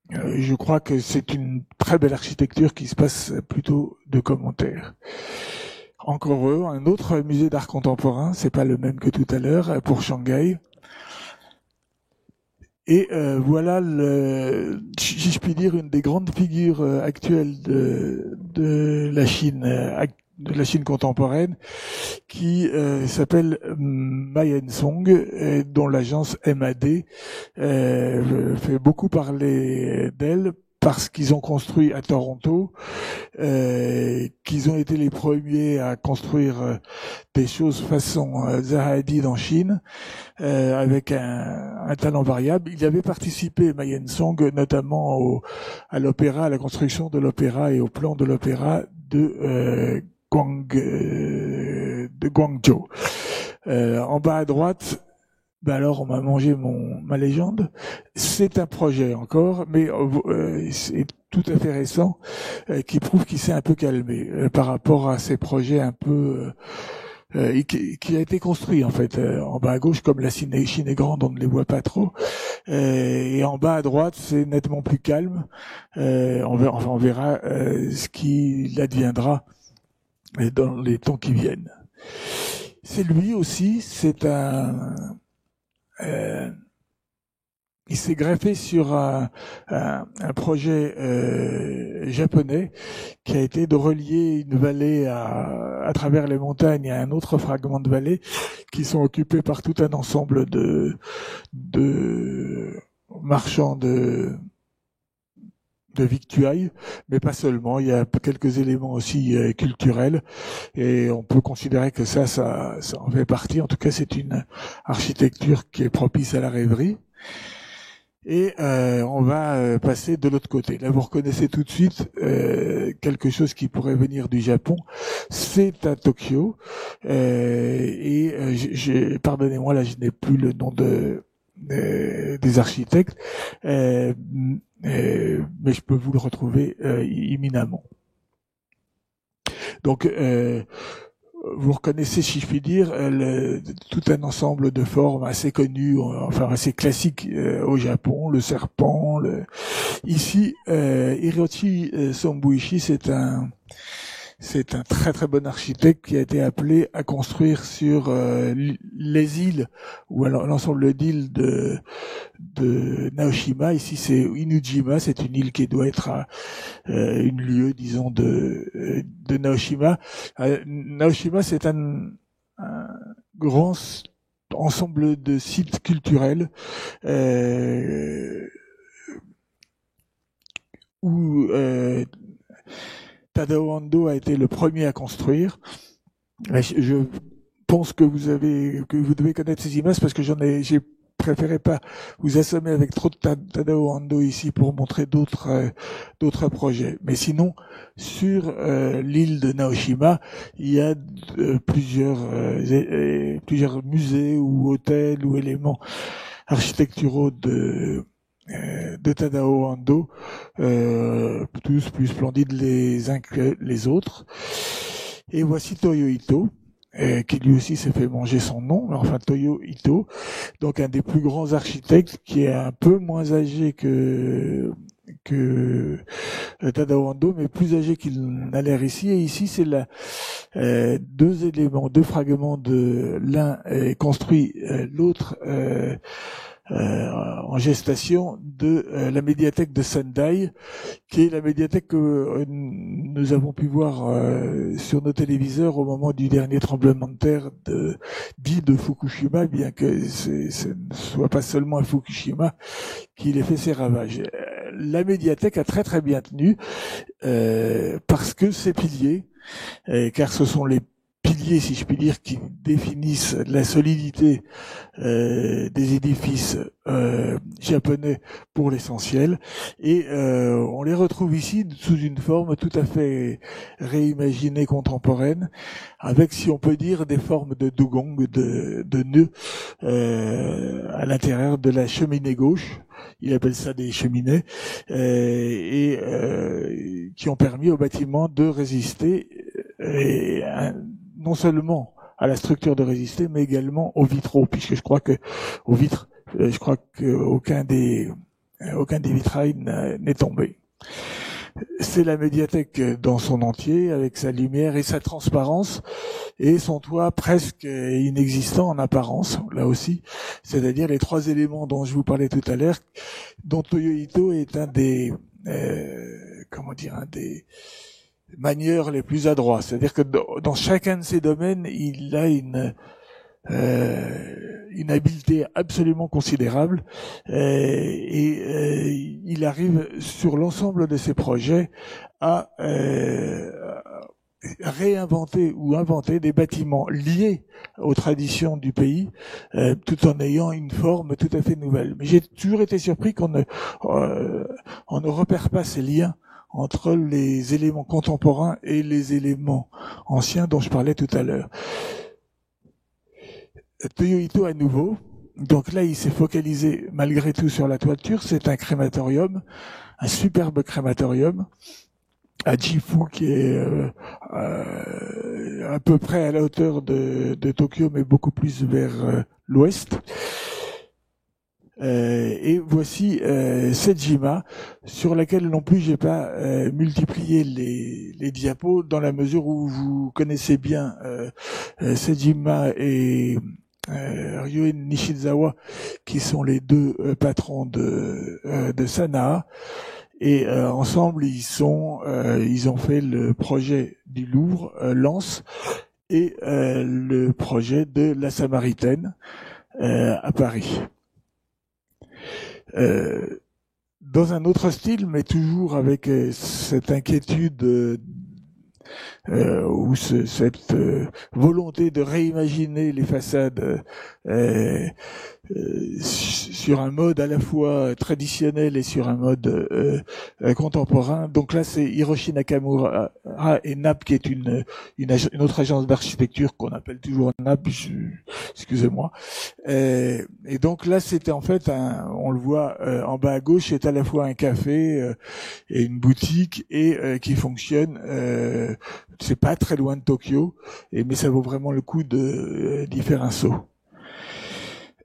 je crois que c'est une très belle architecture qui se passe plutôt de commentaires. Encore un autre musée d'art contemporain, c'est pas le même que tout à l'heure, pour Shanghai. Et voilà, si je puis dire, une des grandes figures actuelles de la Chine contemporaine, qui s'appelle Ma Yensong, dont l'agence MAD fait beaucoup parler d'elle, parce qu'ils ont construit à Toronto, qu'ils ont été les premiers à construire des choses façon Zaha Hadid en Chine, avec un talent variable. Il avait participé, Ma Yensong, notamment à l'opéra, à la construction de l'opéra et au plan de l'opéra de Guangzhou. En bas à droite, alors on m'a mangé ma légende. C'est un projet encore, mais c'est tout à fait récent, qui prouve qu'il s'est un peu calmé par rapport à ces projets un peu qui a été construit en fait en bas à gauche, comme la Chine est grande, on ne les voit pas trop, et en bas à droite c'est nettement plus calme. On verra ce qu'il adviendra dans les temps qui viennent. C'est lui aussi, c'est il s'est greffé sur un projet japonais qui a été de relier une vallée à travers les montagnes à un autre fragment de vallée qui sont occupés par tout un ensemble de marchands de victuailles, mais pas seulement. Il y a quelques éléments aussi culturels, et on peut considérer que ça en fait partie. En tout cas, c'est une architecture qui est propice à la rêverie. Et on va passer de l'autre côté. Là, vous reconnaissez tout de suite quelque chose qui pourrait venir du Japon. C'est à Tokyo. Pardonnez-moi, là, je n'ai plus le nom des architectes, mais je peux vous le retrouver imminemment. Donc, vous reconnaissez, si je puis dire, tout un ensemble de formes assez connues, enfin assez classiques au Japon, le serpent. Ici, Hiroshi Sombuishi, c'est un très très bon architecte qui a été appelé à construire sur les îles, ou alors l'ensemble d'îles de Naoshima. Ici c'est Inujima, c'est une île qui doit être à une lieue, disons, de Naoshima. Naoshima, c'est un grand ensemble de sites culturels où Tadao Ando a été le premier à construire. Je pense que vous devez connaître ces images, parce que j'ai préféré pas vous assommer avec trop de Tadao Ando ici pour montrer d'autres projets. Mais sinon, sur l'île de Naoshima, il y a plusieurs musées ou hôtels ou éléments architecturaux de Tadao Ando, tous plus splendides les uns que les autres. Et voici Toyo Ito, qui lui aussi s'est fait manger son nom, enfin Toyo Ito, donc un des plus grands architectes, qui est un peu moins âgé que Tadao Ando, mais plus âgé qu'il n'a l'air ici. Et ici, c'est deux fragments de l'un construit, l'autre en gestation, de la médiathèque de Sendai, qui est la médiathèque que nous avons pu voir sur nos téléviseurs au moment du dernier tremblement de terre dit de Fukushima, bien que ce ne soit pas seulement à Fukushima qu'il ait fait ses ravages. La médiathèque a très très bien tenu, parce que ces piliers, car ce sont les piliers, si je puis dire, qui définissent la solidité des édifices japonais pour l'essentiel, et on les retrouve ici sous une forme tout à fait réimaginée, contemporaine, avec, si on peut dire, des formes de dugong, de nœuds à l'intérieur de la cheminée gauche. Il appelle ça des cheminées, qui ont permis au bâtiment de résister, non seulement à la structure de résister, mais également aux vitraux, puisque je crois que aux vitres, aucun des vitrails n'est tombé. C'est la médiathèque dans son entier, avec sa lumière et sa transparence, et son toit presque inexistant en apparence, là aussi. C'est-à-dire les trois éléments dont je vous parlais tout à l'heure, dont Toyo Ito est un des manieurs les plus adroits. C'est-à-dire que dans chacun de ces domaines, il a une habileté absolument considérable, et il arrive sur l'ensemble de ses projets à réinventer ou inventer des bâtiments liés aux traditions du pays, tout en ayant une forme tout à fait nouvelle. Mais j'ai toujours été surpris qu'on ne repère pas ces liens entre les éléments contemporains et les éléments anciens dont je parlais tout à l'heure. Toyo Ito à nouveau. Donc là, il s'est focalisé malgré tout sur la toiture. C'est un crématorium, un superbe crématorium à Gifu qui est à peu près à la hauteur de Tokyo, mais beaucoup plus vers l'ouest. Et voici Sejima, sur laquelle non plus j'ai pas multiplié les diapos, dans la mesure où vous connaissez bien Sejima et Ryuen Nishizawa, qui sont les deux patrons de Sanaa, et ensemble ils ont fait le projet du Louvre, Lens, et le projet de la Samaritaine à Paris. Dans un autre style, mais toujours avec cette inquiétude ou cette volonté de réimaginer les façades sur un mode à la fois traditionnel et sur un mode contemporain. Donc là, c'est Hiroshi Nakamura et NAP, qui est une autre agence d'architecture qu'on appelle toujours NAP, excusez-moi. Et donc là, c'était en fait on le voit en bas à gauche, c'est à la fois un café et une boutique et qui fonctionne. C'est pas très loin de Tokyo, mais ça vaut vraiment le coup d'y faire un saut.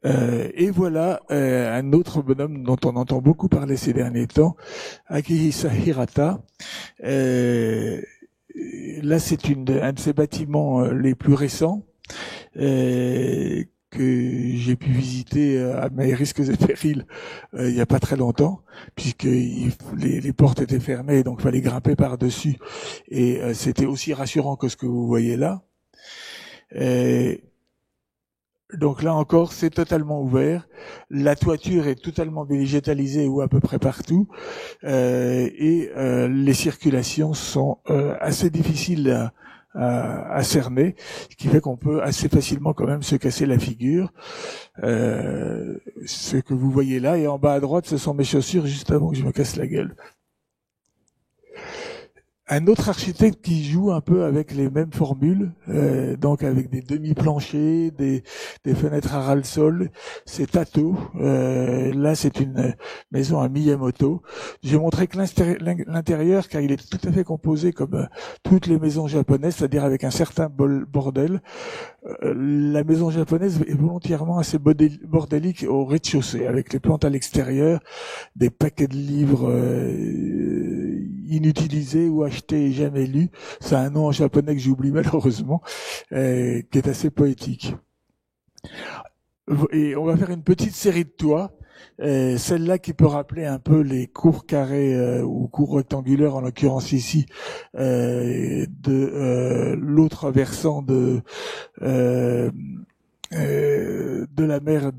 Et voilà un autre bonhomme dont on entend beaucoup parler ces derniers temps, Akihisa Hirata. Là, c'est un de ces bâtiments les plus récents que j'ai pu visiter à mes risques et périls il y a pas très longtemps, puisque les portes étaient fermées, donc il fallait grimper par-dessus, et c'était aussi rassurant que ce que vous voyez là. Donc là encore, c'est totalement ouvert. La toiture est totalement végétalisée ou à peu près partout, et les circulations sont assez difficiles à cerner, ce qui fait qu'on peut assez facilement quand même se casser la figure. Ce que vous voyez là, et en bas à droite, ce sont mes chaussures juste avant que je me casse la gueule. Un autre architecte qui joue un peu avec les mêmes formules, donc avec des demi-planchers, des fenêtres à ras-le-sol, c'est Tato. Là, c'est une maison à Miyamoto. J'ai montré que l'intérieur, car il est tout à fait composé comme toutes les maisons japonaises, c'est-à-dire avec un certain bordel. La maison japonaise est volontairement assez bordélique au rez-de-chaussée, avec les plantes à l'extérieur, des paquets de livres inutilisé ou acheté et jamais lu. C'est un nom en japonais que j'oublie malheureusement, qui est assez poétique. Et on va faire une petite série de toits, celle-là qui peut rappeler un peu les cours carrés ou cours rectangulaires, en l'occurrence ici, de l'autre versant de la mer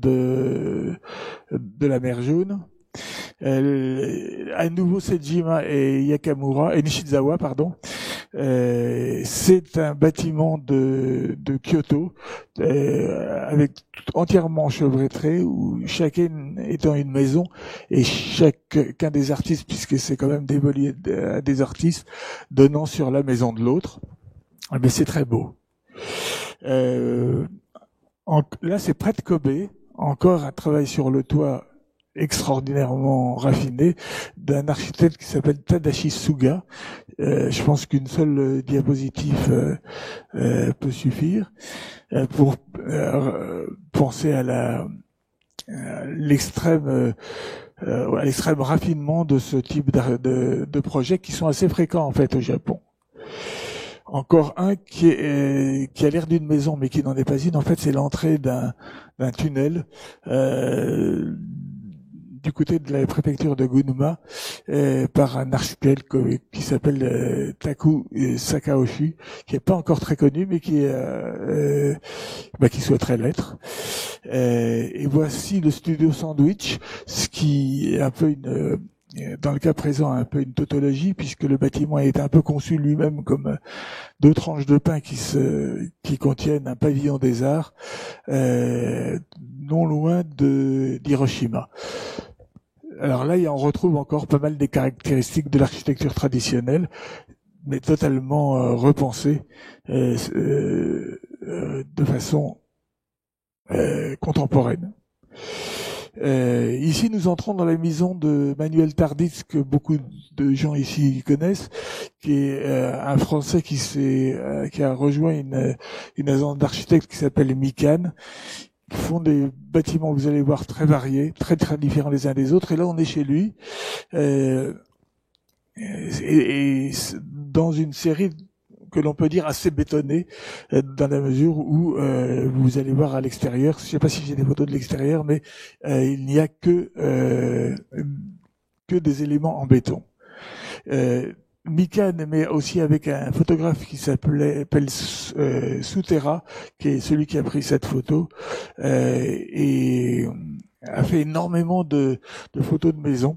Jaune. À nouveau Sejima et Nishizawa, pardon. C'est un bâtiment de Kyoto avec entièrement enchevêtré, où chacun étant une maison, et chacun des artistes, puisque c'est quand même dévolu à des artistes, donnant sur la maison de l'autre. Mais c'est très beau. Là, c'est près de Kobe. Encore un travail sur le toit extraordinairement raffiné d'un architecte qui s'appelle Tadashi Suga. Je pense qu'une seule diapositive peut suffire pour penser à l'extrême raffinement de ce type de projets qui sont assez fréquents en fait au Japon. Encore un qui a l'air d'une maison mais qui n'en est pas une. En fait, c'est l'entrée d'un tunnel du côté de la préfecture de Gunma par un architecte qui s'appelle Taku Sakaoshi, qui est pas encore très connu mais qui souhaiterait l'être. Et voici le studio Sandwich, ce qui est un peu dans le cas présent, un peu une tautologie, puisque le bâtiment est un peu conçu lui-même comme deux tranches de pain qui contiennent un pavillon des arts, non loin d'Hiroshima. alors là, on retrouve encore pas mal des caractéristiques de l'architecture traditionnelle, mais totalement repensées de façon contemporaine. Ici, nous entrons dans la maison de Manuel Tardif, que beaucoup de gens ici connaissent, qui est un Français qui a rejoint une agence d'architectes qui s'appelle Mican, qui font des bâtiments, vous allez voir, très variés, très très différents les uns des autres. Et là, on est chez lui, et dans une série que l'on peut dire assez bétonnée, dans la mesure où vous allez voir à l'extérieur, je ne sais pas si j'ai des photos de l'extérieur, mais il n'y a que des éléments en béton. Mican, mais aussi avec un photographe qui s'appelle Souterra, qui est celui qui a pris cette photo, et a fait énormément de photos de maisons.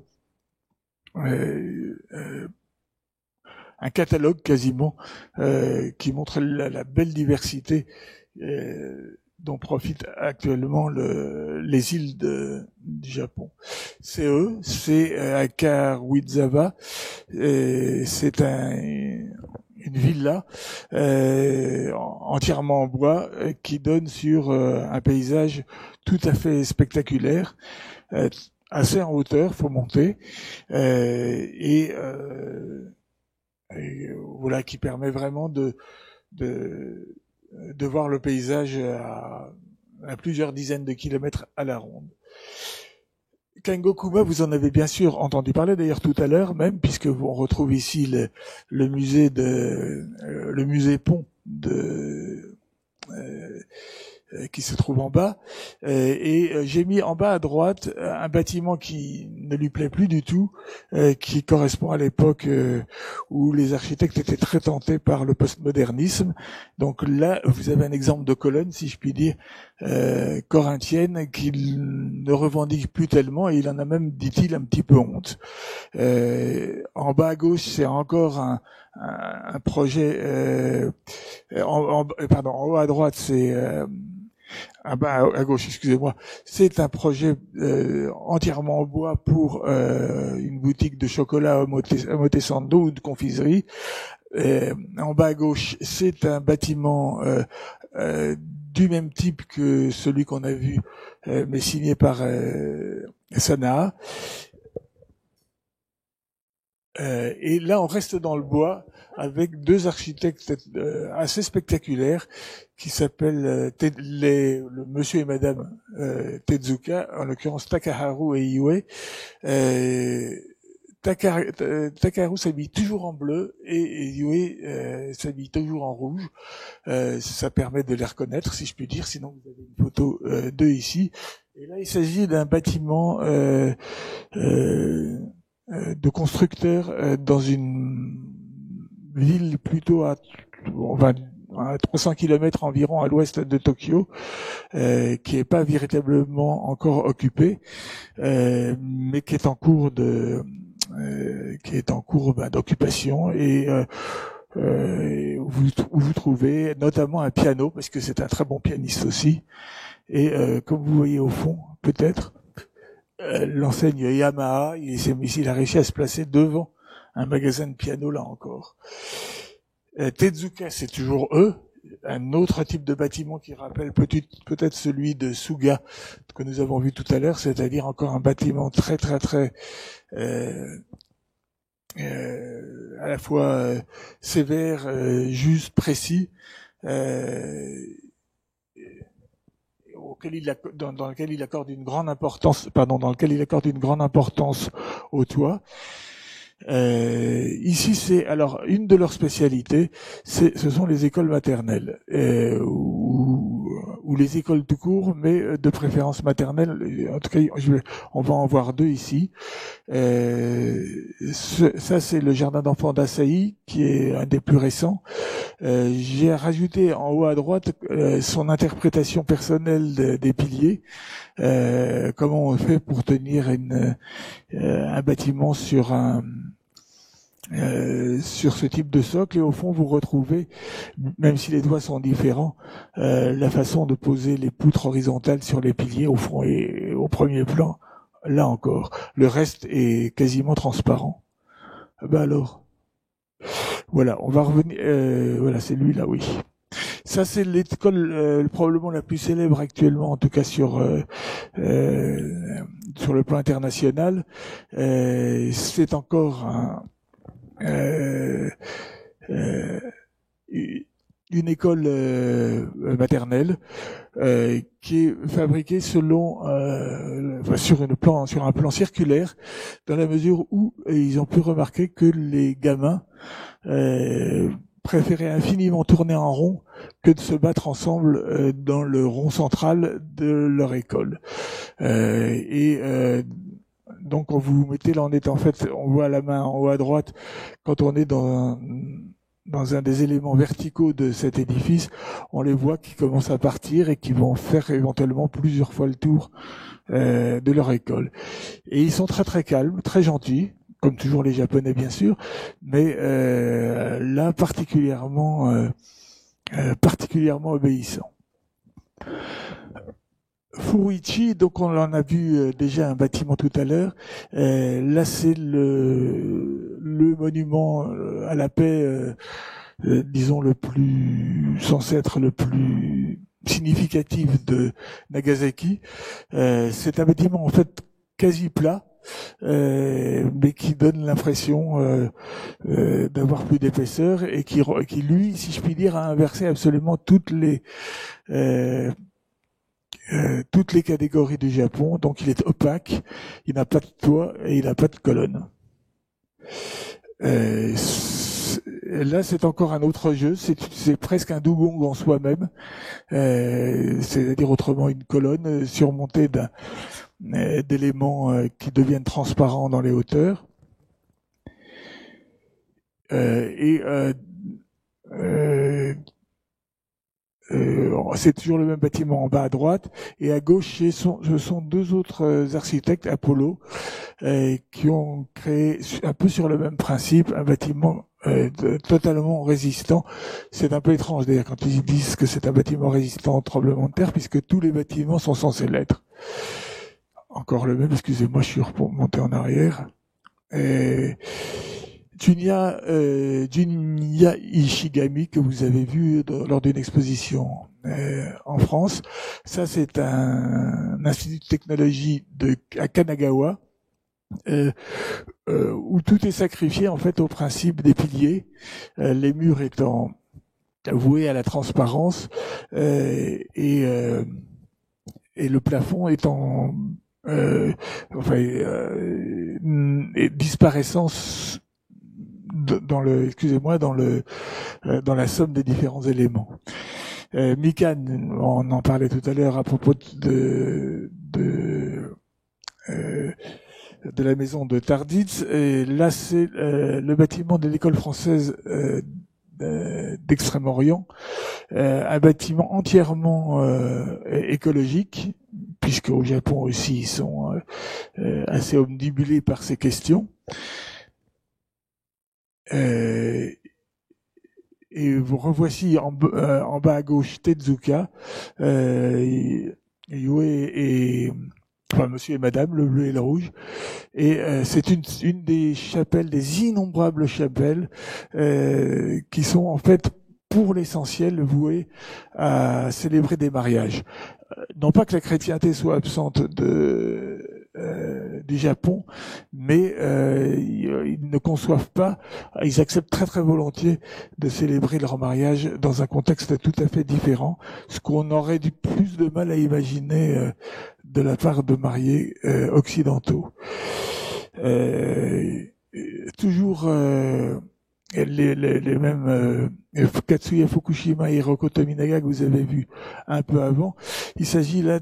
Un catalogue quasiment qui montre la belle diversité dont profitent actuellement les îles du Japon. C'est eux, c'est à Karuizawa, c'est une villa entièrement en bois qui donne sur un paysage tout à fait spectaculaire, assez en hauteur, faut monter, et voilà, qui permet vraiment de voir le paysage à plusieurs dizaines de kilomètres à la ronde. Kengokuba, vous en avez bien sûr entendu parler, d'ailleurs tout à l'heure même, puisque on retrouve ici le musée pont qui se trouve en bas, et j'ai mis en bas à droite un bâtiment qui ne lui plaît plus du tout, qui correspond à l'époque où les architectes étaient très tentés par le postmodernisme. Donc là, vous avez un exemple de colonne, si je puis dire, corinthienne, qu'il ne revendique plus tellement, et il en a même, dit-il, un petit peu honte. En bas à gauche, c'est encore un projet, en haut à droite, c'est à gauche, excusez-moi, c'est un projet entièrement en bois pour une boutique de chocolat Omotesando ou de confiserie. En bas à gauche, c'est un bâtiment du même type que celui qu'on a vu, mais signé par Sanaa. Et là, on reste dans le bois avec deux architectes assez spectaculaires qui s'appellent le monsieur et madame Tezuka, en l'occurrence Takaharu et Iue. Takaharu s'habille toujours en bleu et Iue s'habille toujours en rouge. Ça permet de les reconnaître, si je puis dire, sinon vous avez une photo d'eux ici. Et là, il s'agit d'un bâtiment de constructeurs dans une ville plutôt à 300 km environ à l'ouest de Tokyo, qui est pas véritablement encore occupée, mais qui est en cours d'occupation, et où vous trouvez notamment un piano, parce que c'est un très bon pianiste aussi, et comme vous voyez au fond, peut-être, l'enseigne Yamaha, il a réussi à se placer devant un magasin de piano, là encore. Tezuka, c'est toujours eux, un autre type de bâtiment qui rappelle peut-être celui de Suga que nous avons vu tout à l'heure, c'est-à-dire encore un bâtiment très très très à la fois sévère, juste, précis, dans lequel il accorde une grande importance au toit. Ici, c'est alors une de leurs spécialités, ce sont les écoles maternelles ou les écoles tout court, mais de préférence maternelle. En tout cas, on va en voir deux ici. Ça, c'est le jardin d'enfants d'Asahi, qui est un des plus récents. J'ai rajouté en haut à droite son interprétation personnelle des piliers. Comment on fait pour tenir un bâtiment sur ce type de socle, et au fond vous retrouvez, même si les doigts sont différents, la façon de poser les poutres horizontales sur les piliers au fond et au premier plan là encore. Le reste est quasiment transparent. Ben alors, voilà, on va revenir. Voilà, c'est lui là, oui. Ça, c'est l'école probablement la plus célèbre actuellement, en tout cas sur le plan international. C'est encore une école maternelle qui est fabriquée selon sur un plan circulaire, dans la mesure où ils ont pu remarquer que les gamins préféraient infiniment tourner en rond que de se battre ensemble dans le rond central de leur école. Donc quand vous mettez là, on voit la main en haut à droite, quand on est dans un des éléments verticaux de cet édifice, on les voit qui commencent à partir et qui vont faire éventuellement plusieurs fois le tour de leur école. Et ils sont très très calmes, très gentils, comme toujours les Japonais bien sûr, mais là particulièrement obéissants. Furuichi, donc on en a vu déjà un bâtiment tout à l'heure. Là, c'est le monument à la paix, disons censé être le plus significatif de Nagasaki. C'est un bâtiment en fait quasi plat, mais qui donne l'impression d'avoir plus d'épaisseur et qui lui, si je puis dire, a inversé absolument toutes les catégories du Japon. Donc il est opaque, il n'a pas de toit et il n'a pas de colonne. Là, c'est encore un autre jeu, c'est presque un dugong en soi-même, c'est-à-dire autrement une colonne surmontée d'éléments qui deviennent transparents dans les hauteurs. C'est toujours le même bâtiment en bas à droite, et à gauche ce sont deux autres architectes, Apollo, qui ont créé un peu sur le même principe un bâtiment totalement résistant. C'est un peu étrange d'ailleurs quand ils disent que c'est un bâtiment résistant au tremblement de terre, puisque tous les bâtiments sont censés l'être. Encore le même, excusez-moi, je suis remonté en arrière. Junya Ishigami, que vous avez vu lors d'une exposition en France. Ça, c'est un institut de technologie à Kanagawa, où tout est sacrifié en fait au principe des piliers, les murs étant voués à la transparence et le plafond étant disparaissant dans la somme des différents éléments. Mikan, on en parlait tout à l'heure à propos de la maison de Tarditz. Et là, c'est le bâtiment de l'école française d'Extrême-Orient, un bâtiment entièrement écologique, puisque au Japon aussi ils sont assez omnibulés par ces questions. Et vous revoici en bas à gauche Tezuka, Yue et enfin monsieur et madame, le bleu et le rouge. Et c'est une des chapelles, des innombrables chapelles qui sont en fait pour l'essentiel vouées à célébrer des mariages. Non pas que la chrétienté soit absente du Japon, mais ils ne conçoivent pas, ils acceptent très très volontiers de célébrer leur mariage dans un contexte tout à fait différent, ce qu'on aurait du plus de mal à imaginer de la part de mariés occidentaux. Toujours les mêmes Katsuya Fukushima et Hiroko Tominaga que vous avez vu un peu avant. Il s'agit là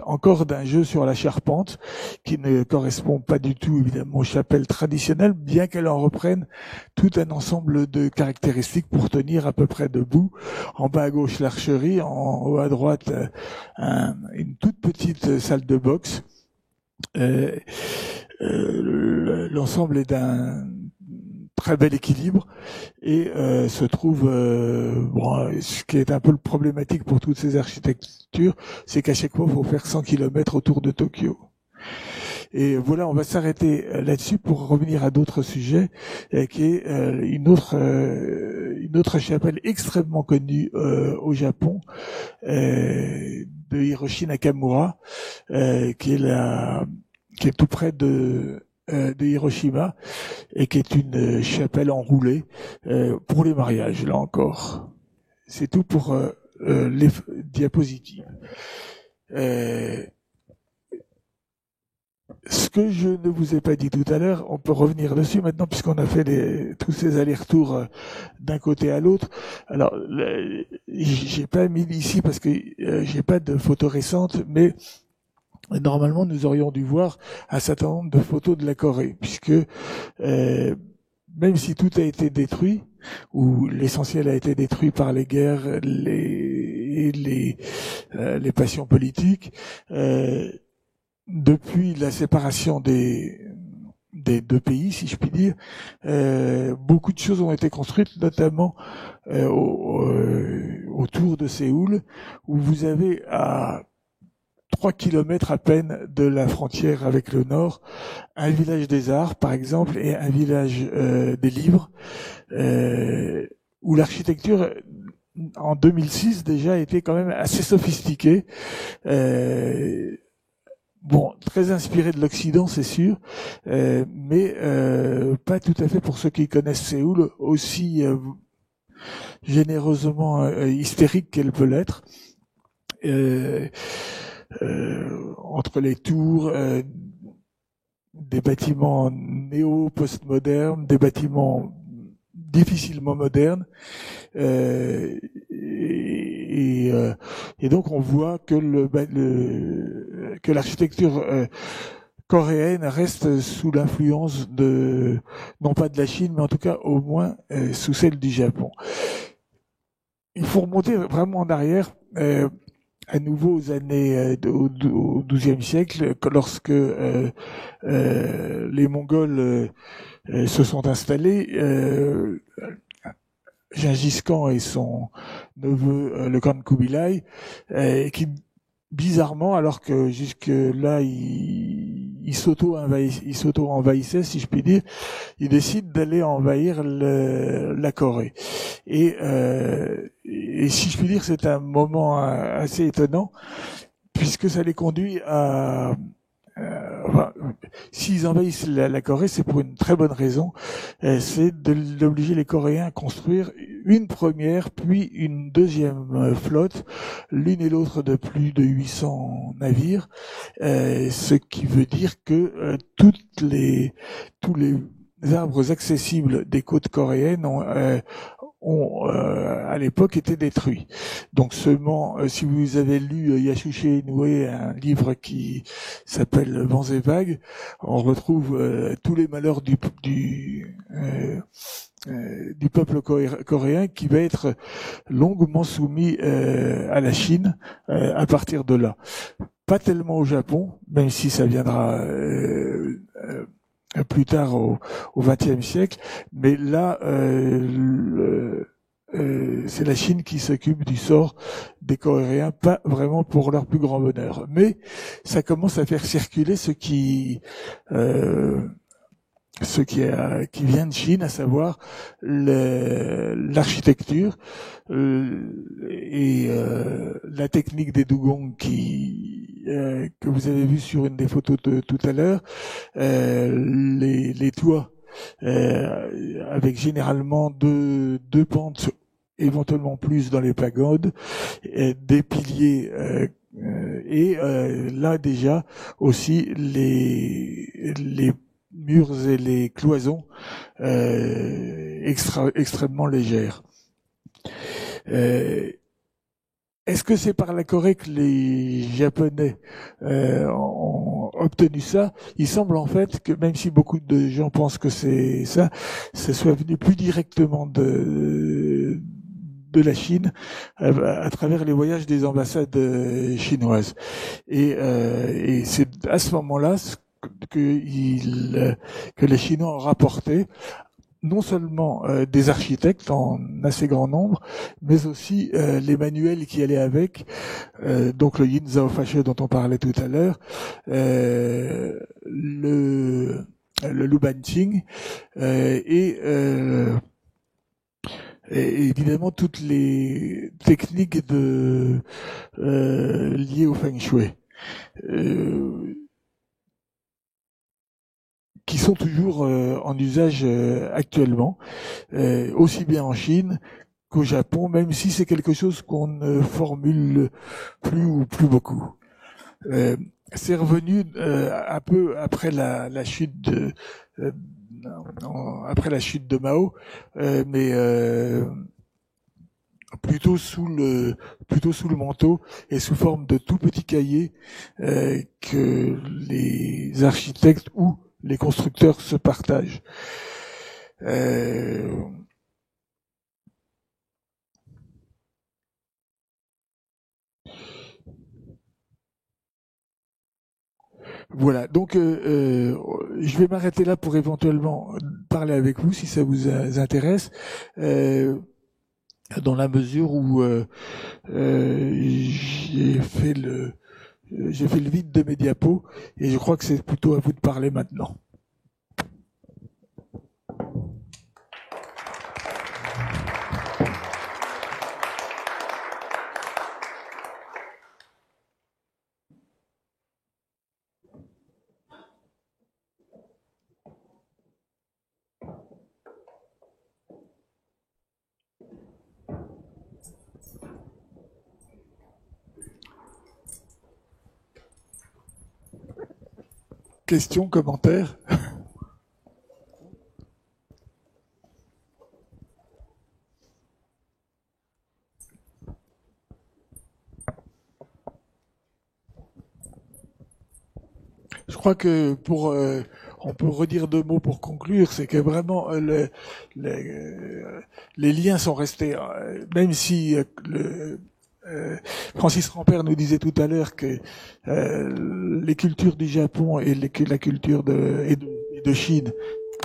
encore d'un jeu sur la charpente qui ne correspond pas du tout évidemment aux chapelles traditionnelles, bien qu'elle en reprenne tout un ensemble de caractéristiques pour tenir à peu près debout. En bas à gauche l'archerie, en haut à droite une toute petite salle de boxe. L'ensemble est d'un très bel équilibre et se trouve ce qui est un peu problématique pour toutes ces architectures, c'est qu'à chaque fois il faut faire 100 km autour de Tokyo. Et voilà, on va s'arrêter là-dessus pour revenir à d'autres sujets, qui est une autre chapelle extrêmement connue au Japon, de Hiroshi Nakamura, qui est tout près de Hiroshima, et qui est une chapelle enroulée pour les mariages, là encore. C'est tout pour les diapositives. Ce que je ne vous ai pas dit tout à l'heure, on peut revenir dessus maintenant puisqu'on a fait tous ces allers-retours d'un côté à l'autre. Alors, j'ai pas mis ici parce que j'ai pas de photos récentes, mais normalement nous aurions dû voir un certain nombre de photos de la Corée, puisque même si tout a été détruit, ou l'essentiel a été détruit par les guerres, les passions politiques, depuis la séparation des deux pays, si je puis dire, beaucoup de choses ont été construites, notamment autour de Séoul, où vous avez à 3 kilomètres à peine de la frontière avec le Nord, un village des arts, par exemple, et un village des livres, où l'architecture, en 2006, déjà était quand même assez sophistiquée. Bon, très inspiré de l'Occident, c'est sûr, mais pas tout à fait pour ceux qui connaissent Séoul, aussi généreusement hystérique qu'elle peut l'être. Entre les tours, des bâtiments néo-postmodernes, des bâtiments difficilement modernes, et donc on voit que que l'architecture coréenne reste sous l'influence non pas de la Chine, mais en tout cas au moins sous celle du Japon. Il faut remonter vraiment en arrière, à nouveau aux années au XIIe siècle, lorsque les Mongols se sont installés. Gengis Khan et son neveu, le Khan Kubilai, qui bizarrement, alors que jusque-là, il s'auto-envahissait, si je puis dire, il décide d'aller envahir la Corée. Et si je puis dire, c'est un moment assez étonnant, puisque ça les conduit à... s'ils envahissent la Corée, c'est pour une très bonne raison, c'est d'obliger les Coréens à construire une première, puis une deuxième flotte, l'une et l'autre de plus de 800 navires, ce qui veut dire que tous les arbres accessibles des côtes coréennes ont à l'époque été détruits. Donc seulement, si vous avez lu Yasushi Inoue, un livre qui s'appelle Vents et vagues, on retrouve tous les malheurs du peuple coréen qui va être longuement soumis à la Chine à partir de là. Pas tellement au Japon, même si ça viendra plus tard au XXe siècle, mais là c'est la Chine qui s'occupe du sort des Coréens, pas vraiment pour leur plus grand bonheur. Mais ça commence à faire circuler ce qui vient de Chine, à savoir l'architecture et la technique des dugongs que vous avez vu sur une des photos de tout à l'heure, les toits avec généralement deux pentes, éventuellement plus dans les pagodes, des piliers et là déjà aussi les murs et les cloisons extrêmement légères. Est-ce que c'est par la Corée que les Japonais ont obtenu ça? Il semble en fait que, même si beaucoup de gens pensent que c'est ça, ce soit venu plus directement de la Chine à travers les voyages des ambassades chinoises. Et c'est à ce moment-là que les Chinois ont rapporté non seulement des architectes en assez grand nombre, mais aussi les manuels qui allaient avec, donc le Yin Zhao Fashe dont on parlait tout à l'heure, le Lu Banqing, et évidemment toutes les techniques liées au Feng Shui. Qui sont toujours en usage actuellement, aussi bien en Chine qu'au Japon, même si c'est quelque chose qu'on ne formule plus beaucoup. C'est revenu un peu après la chute de Mao, mais plutôt sous le manteau et sous forme de tout petits cahiers que les architectes ou les constructeurs se partagent. Voilà, donc je vais m'arrêter là pour éventuellement parler avec vous si ça vous intéresse, dans la mesure où j'ai fait le vide de mes diapos et je crois que c'est plutôt à vous de parler maintenant. Questions, commentaires? Je crois que on peut redire deux mots pour conclure, c'est que vraiment les liens sont restés, même si Francis Rampère nous disait tout à l'heure que les cultures du Japon et la culture de Chine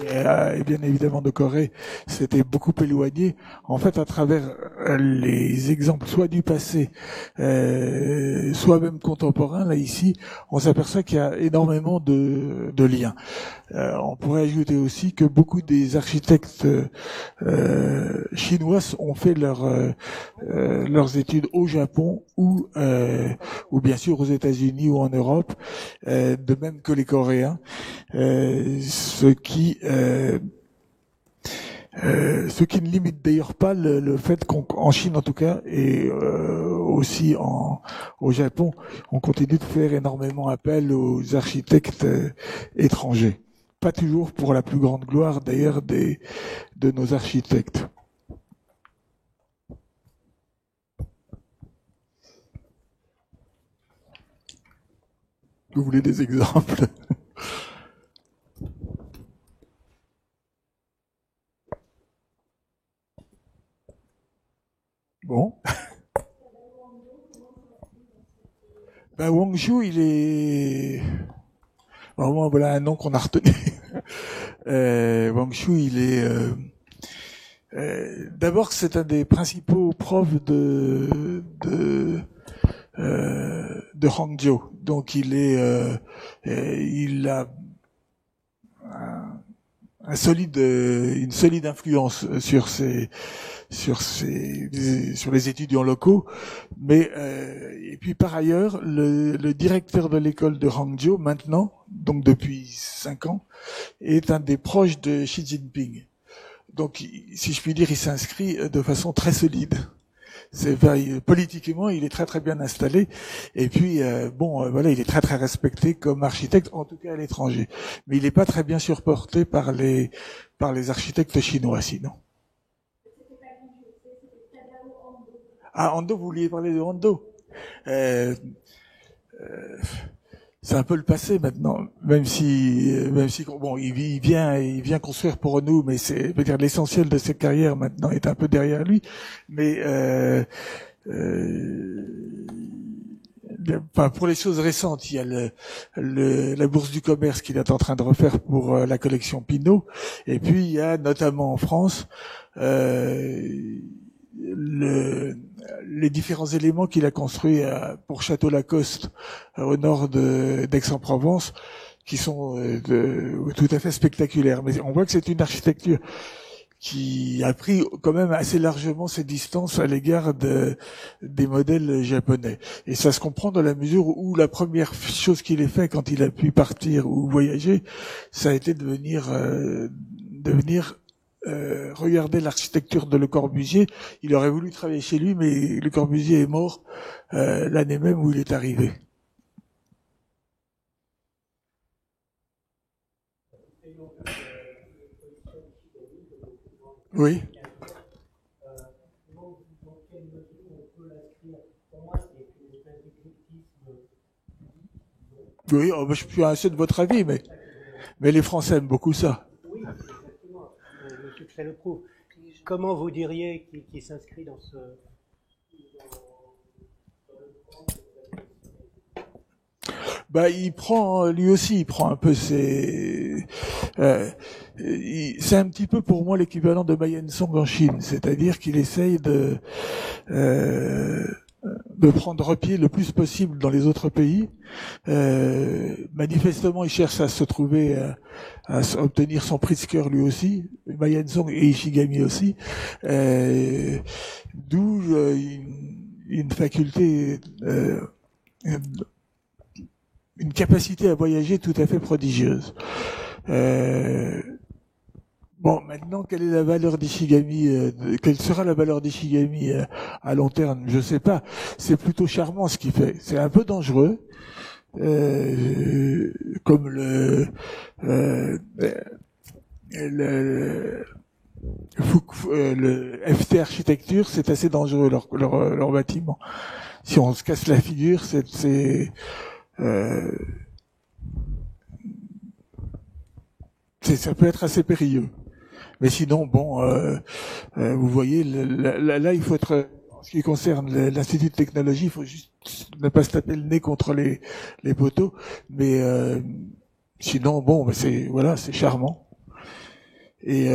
et bien évidemment de Corée s'étaient beaucoup éloignés. En fait, à travers les exemples soit du passé, soit même contemporains, là ici, on s'aperçoit qu'il y a énormément de liens. On pourrait ajouter aussi que beaucoup des architectes chinois ont fait leurs études au Japon ou bien sûr aux États-Unis ou en Europe, de même que les Coréens, ce qui ne limite d'ailleurs pas le fait qu'en Chine en tout cas et aussi au Japon, on continue de faire énormément appel aux architectes étrangers. Pas toujours pour la plus grande gloire d'ailleurs de nos architectes. Vous voulez des exemples? Bon. Ben, Wang Shu, il est... Vraiment, voilà un nom qu'on a retenu. Wang Shu, il est... D'abord, c'est un des principaux profs de Hangzhou. Donc, il a une solide influence sur les étudiants locaux, mais et puis par ailleurs le directeur de l'école de Hangzhou maintenant, donc depuis 5 ans, est un des proches de Xi Jinping. Donc si je puis dire, il s'inscrit de façon très solide. Politiquement, il est très très bien installé, et puis voilà, il est très très respecté comme architecte, en tout cas à l'étranger. Mais il n'est pas très bien supporté par les architectes chinois, sinon. Ah, Ando, vous vouliez parler de Ando. C'est un peu le passé maintenant, même si bon, il vient construire pour nous, mais veut dire l'essentiel de cette carrière maintenant est un peu derrière lui. Mais enfin, pour les choses récentes, il y a la Bourse du Commerce qu'il est en train de refaire pour la collection Pinault, et puis il y a notamment en France les différents éléments qu'il a construits pour Château Lacoste au nord d'Aix-en-Provence, qui sont tout à fait spectaculaires. Mais on voit que c'est une architecture qui a pris quand même assez largement ses distances à l'égard des modèles japonais. Et ça se comprend dans la mesure où la première chose qu'il ait fait quand il a pu partir ou voyager, ça a été de venir regarder l'architecture de Le Corbusier. Il aurait voulu travailler chez lui, mais Le Corbusier est mort l'année même où il est arrivé. Oui. Oui, oh, je suis assez de votre avis, mais les Français aiment beaucoup ça. Oui, exactement. Le succès le prouve. Comment vous diriez qu'il s'inscrit dans ce... Bah, lui aussi, il prend un peu c'est un petit peu pour moi l'équivalent de Ma Yensong en Chine, c'est-à-dire qu'il essaye de prendre pied le plus possible dans les autres pays. Manifestement, il cherche à se trouver, à obtenir son prix de cœur lui aussi, Ma Yensong et Ishigami aussi, d'où une faculté, une capacité à voyager tout à fait prodigieuse. Bon, maintenant, quelle est la valeur d'Ishigami, quelle sera la valeur d'Ishigami à long terme, je sais pas. C'est plutôt charmant ce qu'il fait. C'est un peu dangereux, comme le FT Architecture, c'est assez dangereux leur bâtiment. Si on se casse la figure, ça peut être assez périlleux. Mais sinon, bon, vous voyez, là, il faut être, en ce qui concerne l'Institut de technologie, il faut juste ne pas se taper le nez contre les poteaux. Mais sinon, bon, c'est charmant. Et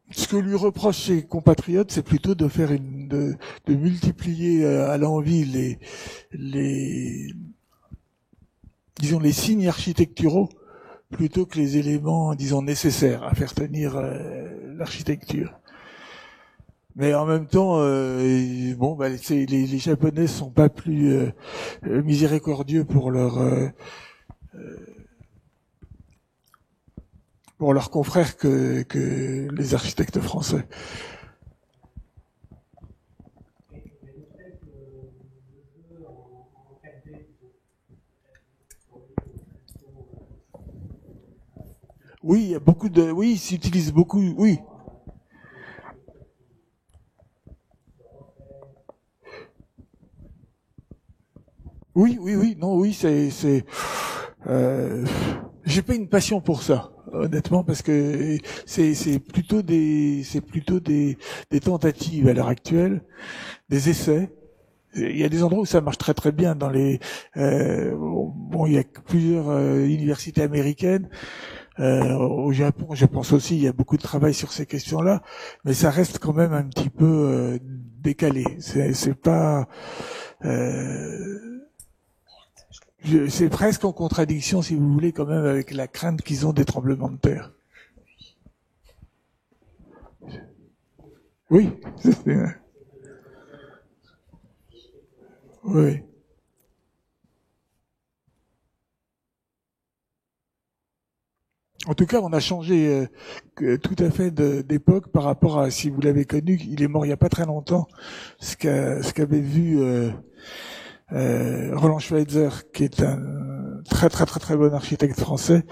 ce que lui reprochent ses compatriotes, c'est plutôt de faire de multiplier à l'envi les signes architecturaux plutôt que les éléments, disons, nécessaires à faire tenir l'architecture. Mais en même temps, les Japonais sont pas plus miséricordieux pour leurs confrères que les architectes français. Oui, il y a beaucoup de... Oui, ils s'utilisent beaucoup, oui. Oui, non, oui, j'ai pas une passion pour ça, honnêtement, parce que c'est plutôt des tentatives à l'heure actuelle, des essais. Il y a des endroits où ça marche très très bien dans il y a plusieurs universités américaines. Au Japon, je pense aussi, il y a beaucoup de travail sur ces questions-là, mais ça reste quand même un petit peu décalé. C'est pas, c'est presque en contradiction, si vous voulez, quand même, avec la crainte qu'ils ont des tremblements de terre. Oui, oui. En tout cas, on a changé tout à fait d'époque par rapport à, si vous l'avez connu, il est mort il n'y a pas très longtemps, ce qu'avait vu Roland Schweitzer, qui est un très très très très bon architecte français,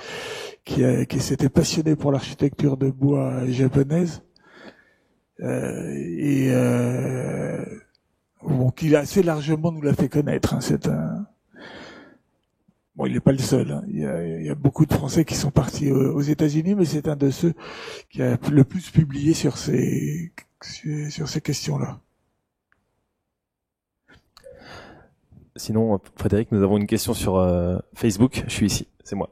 qui s'était passionné pour l'architecture de bois japonaise, qu'il a assez largement nous l'a fait connaître. Hein, c'est un... Bon, il n'est pas le seul. Hein. Il y a beaucoup de Français qui sont partis aux États-Unis, mais c'est un de ceux qui a le plus publié sur ces questions-là. Sinon, Frédéric, nous avons une question sur Facebook. Je suis ici, c'est moi.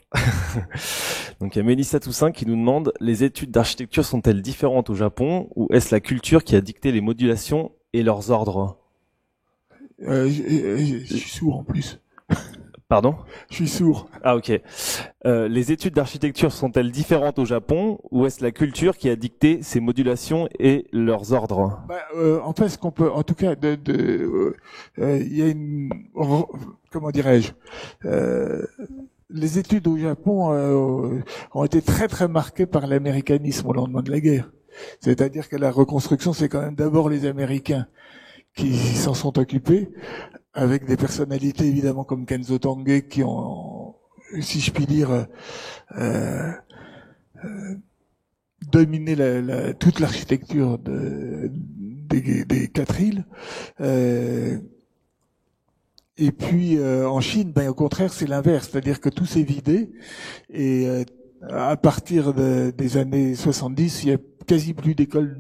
Donc il y a Mélissa Toussaint qui nous demande: les études d'architecture sont-elles différentes au Japon ou est-ce la culture qui a dicté les modulations et leurs ordres? Je suis sourd en plus. Pardon? Je suis sourd. Ah ok. Les études d'architecture sont-elles différentes au Japon ou est-ce la culture qui a dicté ces modulations et leurs ordres? En fait, ce qu'on peut, en tout cas, il y a une, comment dirais-je, les études au Japon ont été très très marquées par l'américanisme au lendemain de la guerre. C'est-à-dire que la reconstruction, c'est quand même d'abord les Américains qui s'en sont occupés, avec des personnalités évidemment comme Kenzo Tange qui ont, si je puis dire, dominé toute l'architecture des quatre îles. Et puis en Chine, au contraire, c'est l'inverse, c'est-à-dire que tout s'est vidé et à partir des années 70, il y a quasi plus d'écoles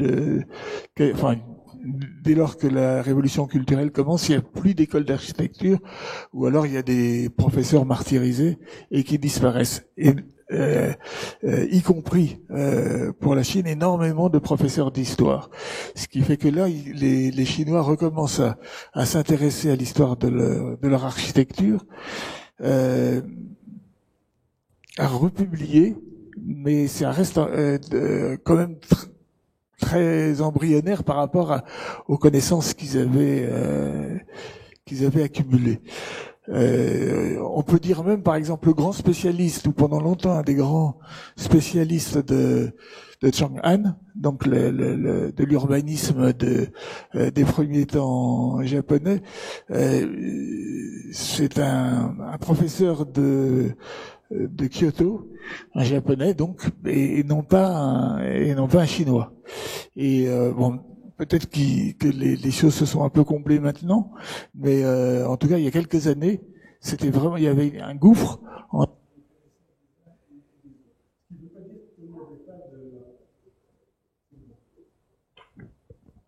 dès lors que la révolution culturelle commence, il n'y a plus d'écoles d'architecture, ou alors il y a des professeurs martyrisés et qui disparaissent. Et, y compris pour la Chine, énormément de professeurs d'histoire. Ce qui fait que là, les Chinois recommencent à s'intéresser à l'histoire de leur architecture, à republier, mais ça reste quand même très embryonnaire par rapport aux connaissances qu'ils avaient accumulées. On peut dire même, par exemple, le grand spécialiste, ou pendant longtemps un des grands spécialistes de Chang'an, donc de l'urbanisme des premiers temps japonais, c'est un professeur de Kyoto, un japonais donc, et non pas un chinois. Et peut-être que les choses se sont un peu comblées maintenant, mais en tout cas, il y a quelques années, c'était vraiment, il y avait un gouffre.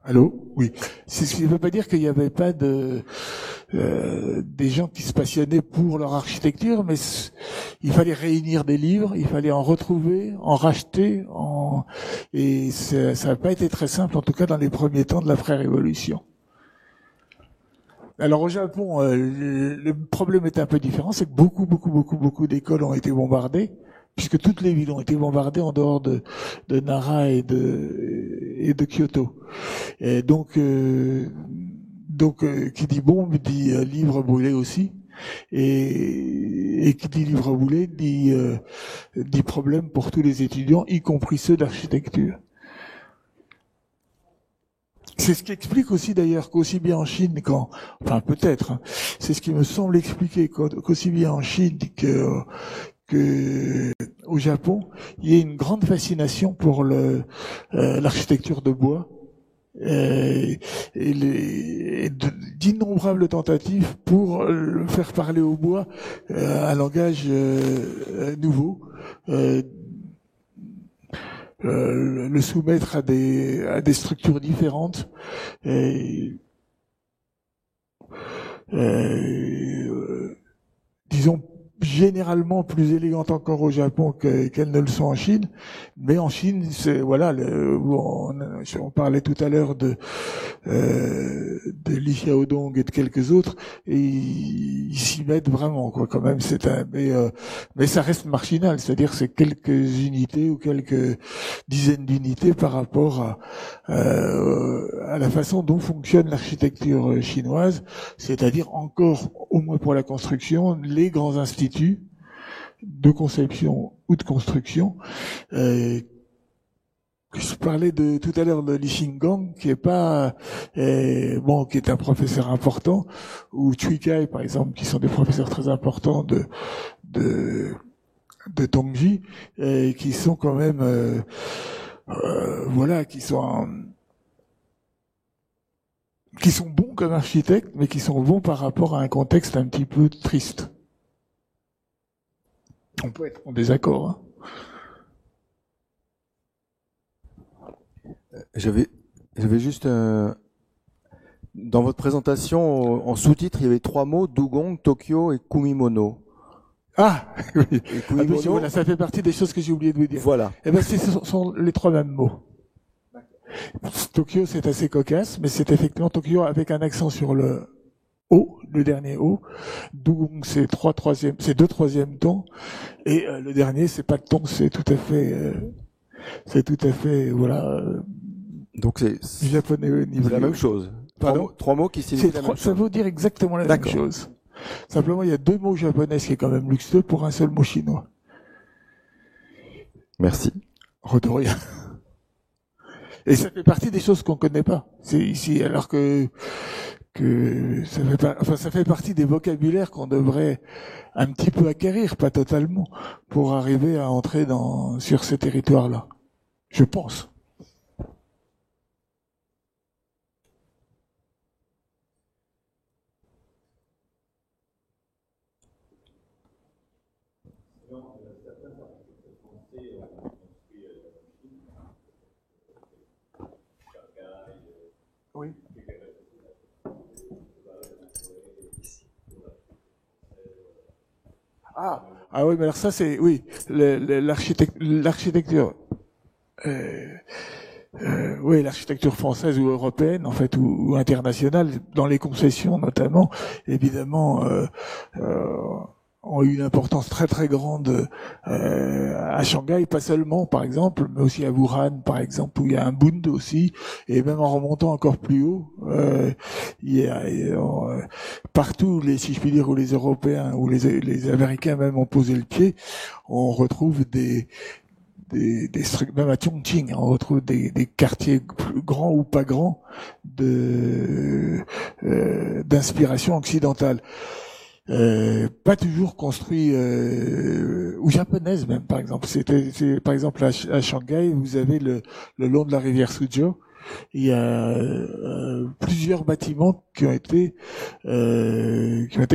Allô? Oui. C'est ce qui ne veut pas dire qu'il n'y avait pas des gens qui se passionnaient pour leur architecture, mais il fallait réunir des livres, il fallait en retrouver, en racheter, et ça n'a pas été très simple, en tout cas dans les premiers temps de l'après-révolution. Alors au Japon, le problème est un peu différent, c'est que beaucoup d'écoles ont été bombardées, puisque toutes les villes ont été bombardées en dehors de Nara et de Kyoto. Et donc qui dit bombe dit livre brûlé aussi, et qui dit livre brûlé dit problème pour tous les étudiants, y compris ceux d'architecture. C'est ce qui explique aussi d'ailleurs qu'aussi bien en Chine peut-être, hein, c'est ce qui me semble expliquer qu'aussi bien en Chine que au Japon, il y a une grande fascination pour l'architecture de bois et d'innombrables tentatives pour faire parler au bois un langage nouveau. Le soumettre à des structures différentes, disons généralement plus élégantes encore au Japon qu'elles ne le sont en Chine, mais en Chine, c'est voilà, on parlait tout à l'heure de Li Xiaodong et de quelques autres, et ils s'y mettent vraiment quoi. Quand même, mais ça reste marginal, c'est-à-dire c'est quelques unités ou quelques dizaines d'unités par rapport à la façon dont fonctionne l'architecture chinoise, c'est-à-dire encore, au moins pour la construction, les grands instituts de conception ou de construction. Je parlais tout à l'heure de Li Xinggang, qui est un professeur important, ou Chui Kai, par exemple, qui sont des professeurs très importants de Tongji, et qui sont quand même, qui sont bons comme architectes, mais qui sont bons par rapport à un contexte un petit peu triste. On peut être en désaccord. Hein. J'avais juste Dans votre présentation, en sous-titre, il y avait 3 mots, Dugong, Tokyo et Kumimono. Ah, oui. Et Attention, Kumimono, voilà, ça fait partie des choses que j'ai oublié de vous dire. voilà. Eh ben, ce sont les 3 mêmes mots. Tokyo, c'est assez cocasse, mais c'est effectivement Tokyo avec un accent sur le O, le dernier O. Dugong, c'est 2 troisièmes tons. Et le dernier, c'est pas de ton, c'est tout à fait, voilà, Donc c'est japonais au niveau. la même chose. Pardon? 3 mots qui signifient la même Ça chose. veut dire exactement la même D'accord. chose. Simplement, il y a 2 mots japonais, ce qui est quand même luxueux pour un seul mot chinois. Merci. De rien. Et ça fait partie des choses qu'on connaît pas. C'est ici, alors que ça fait partie des vocabulaires qu'on devrait un petit peu acquérir, pas totalement, pour arriver à entrer sur ces territoires-là. Je pense. Oui. Ah oui, mais alors ça c'est oui l'architecture. Oui, l'architecture française ou européenne, en fait, ou internationale, dans les concessions notamment, évidemment, ont eu une importance très très grande à Shanghai, pas seulement, par exemple, mais aussi à Wuhan, par exemple, où il y a un Bund aussi, et même en remontant encore plus haut, il y a partout, si je puis dire, où les Européens ou les Américains même ont posé le pied, on retrouve même à Chongqing, on retrouve des quartiers plus grands ou pas grands d'inspiration occidentale. Pas toujours construit ou japonaise même, par exemple. Par exemple à Shanghai, vous avez le long de la rivière Suzhou, il y a plusieurs bâtiments qui ont été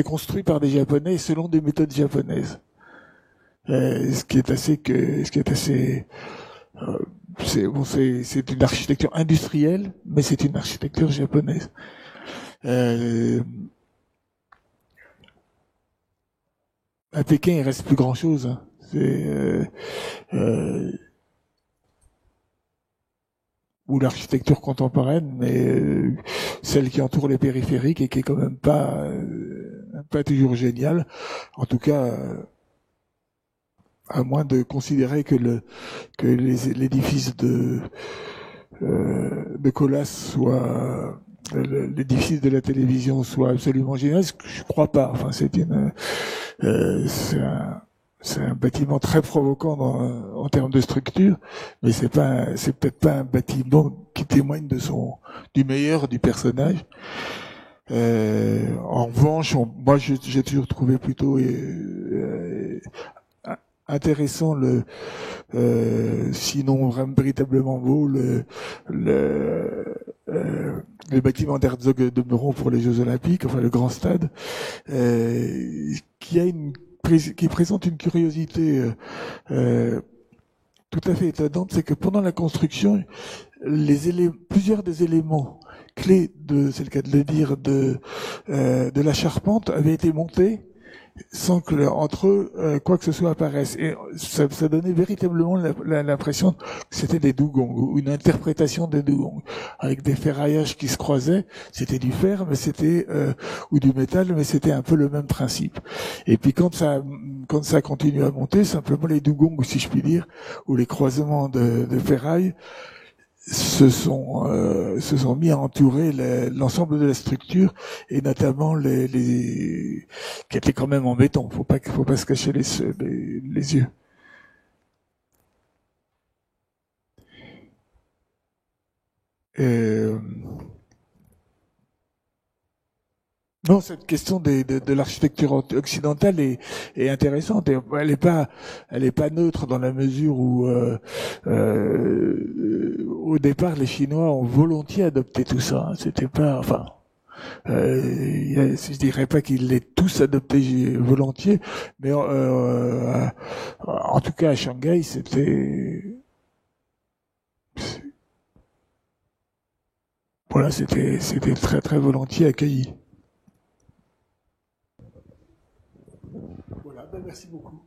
construits par des Japonais selon des méthodes japonaises. Ce qui est assez c'est une architecture industrielle, mais c'est une architecture japonaise. À Pékin, il reste plus grand chose. Hein. Ou l'architecture contemporaine, mais celle qui entoure les périphériques et qui est quand même pas toujours géniale. En tout cas, à moins de considérer que l'édifice de Colas soit l'édifice de la télévision soit absolument génial, ce que je crois pas. Enfin, c'est un bâtiment très provocant en termes de structure, mais c'est peut-être pas un bâtiment qui témoigne du meilleur du personnage. En revanche, moi j'ai toujours trouvé plutôt intéressant sinon véritablement beau le bâtiment d'Herzog de Meuron pour les Jeux Olympiques, enfin le grand stade, qui présente une curiosité tout à fait étonnante, c'est que pendant la construction, plusieurs des éléments clés c'est le cas de le dire, de la charpente avaient été montés sans que entre eux quoi que ce soit apparaisse. Et ça donnait véritablement l'impression que c'était des dugongs, ou une interprétation des dugongs, avec des ferraillages qui se croisaient. C'était du fer, mais ou du métal, mais c'était un peu le même principe. Et puis quand ça continue à monter, simplement les dugongs, si je puis dire, ou les croisements de ferraille, se sont mis à entourer l'ensemble de la structure, et notamment qui étaient quand même en béton. Faut pas se cacher les yeux. Non, cette question de l'architecture occidentale est intéressante. Et elle est pas neutre dans la mesure où au départ les Chinois ont volontiers adopté tout ça. C'était pas, enfin, je dirais pas qu'ils l'aient tous adopté volontiers, mais en tout cas à Shanghai, voilà, c'était très très volontiers accueilli. Voilà, ben merci beaucoup.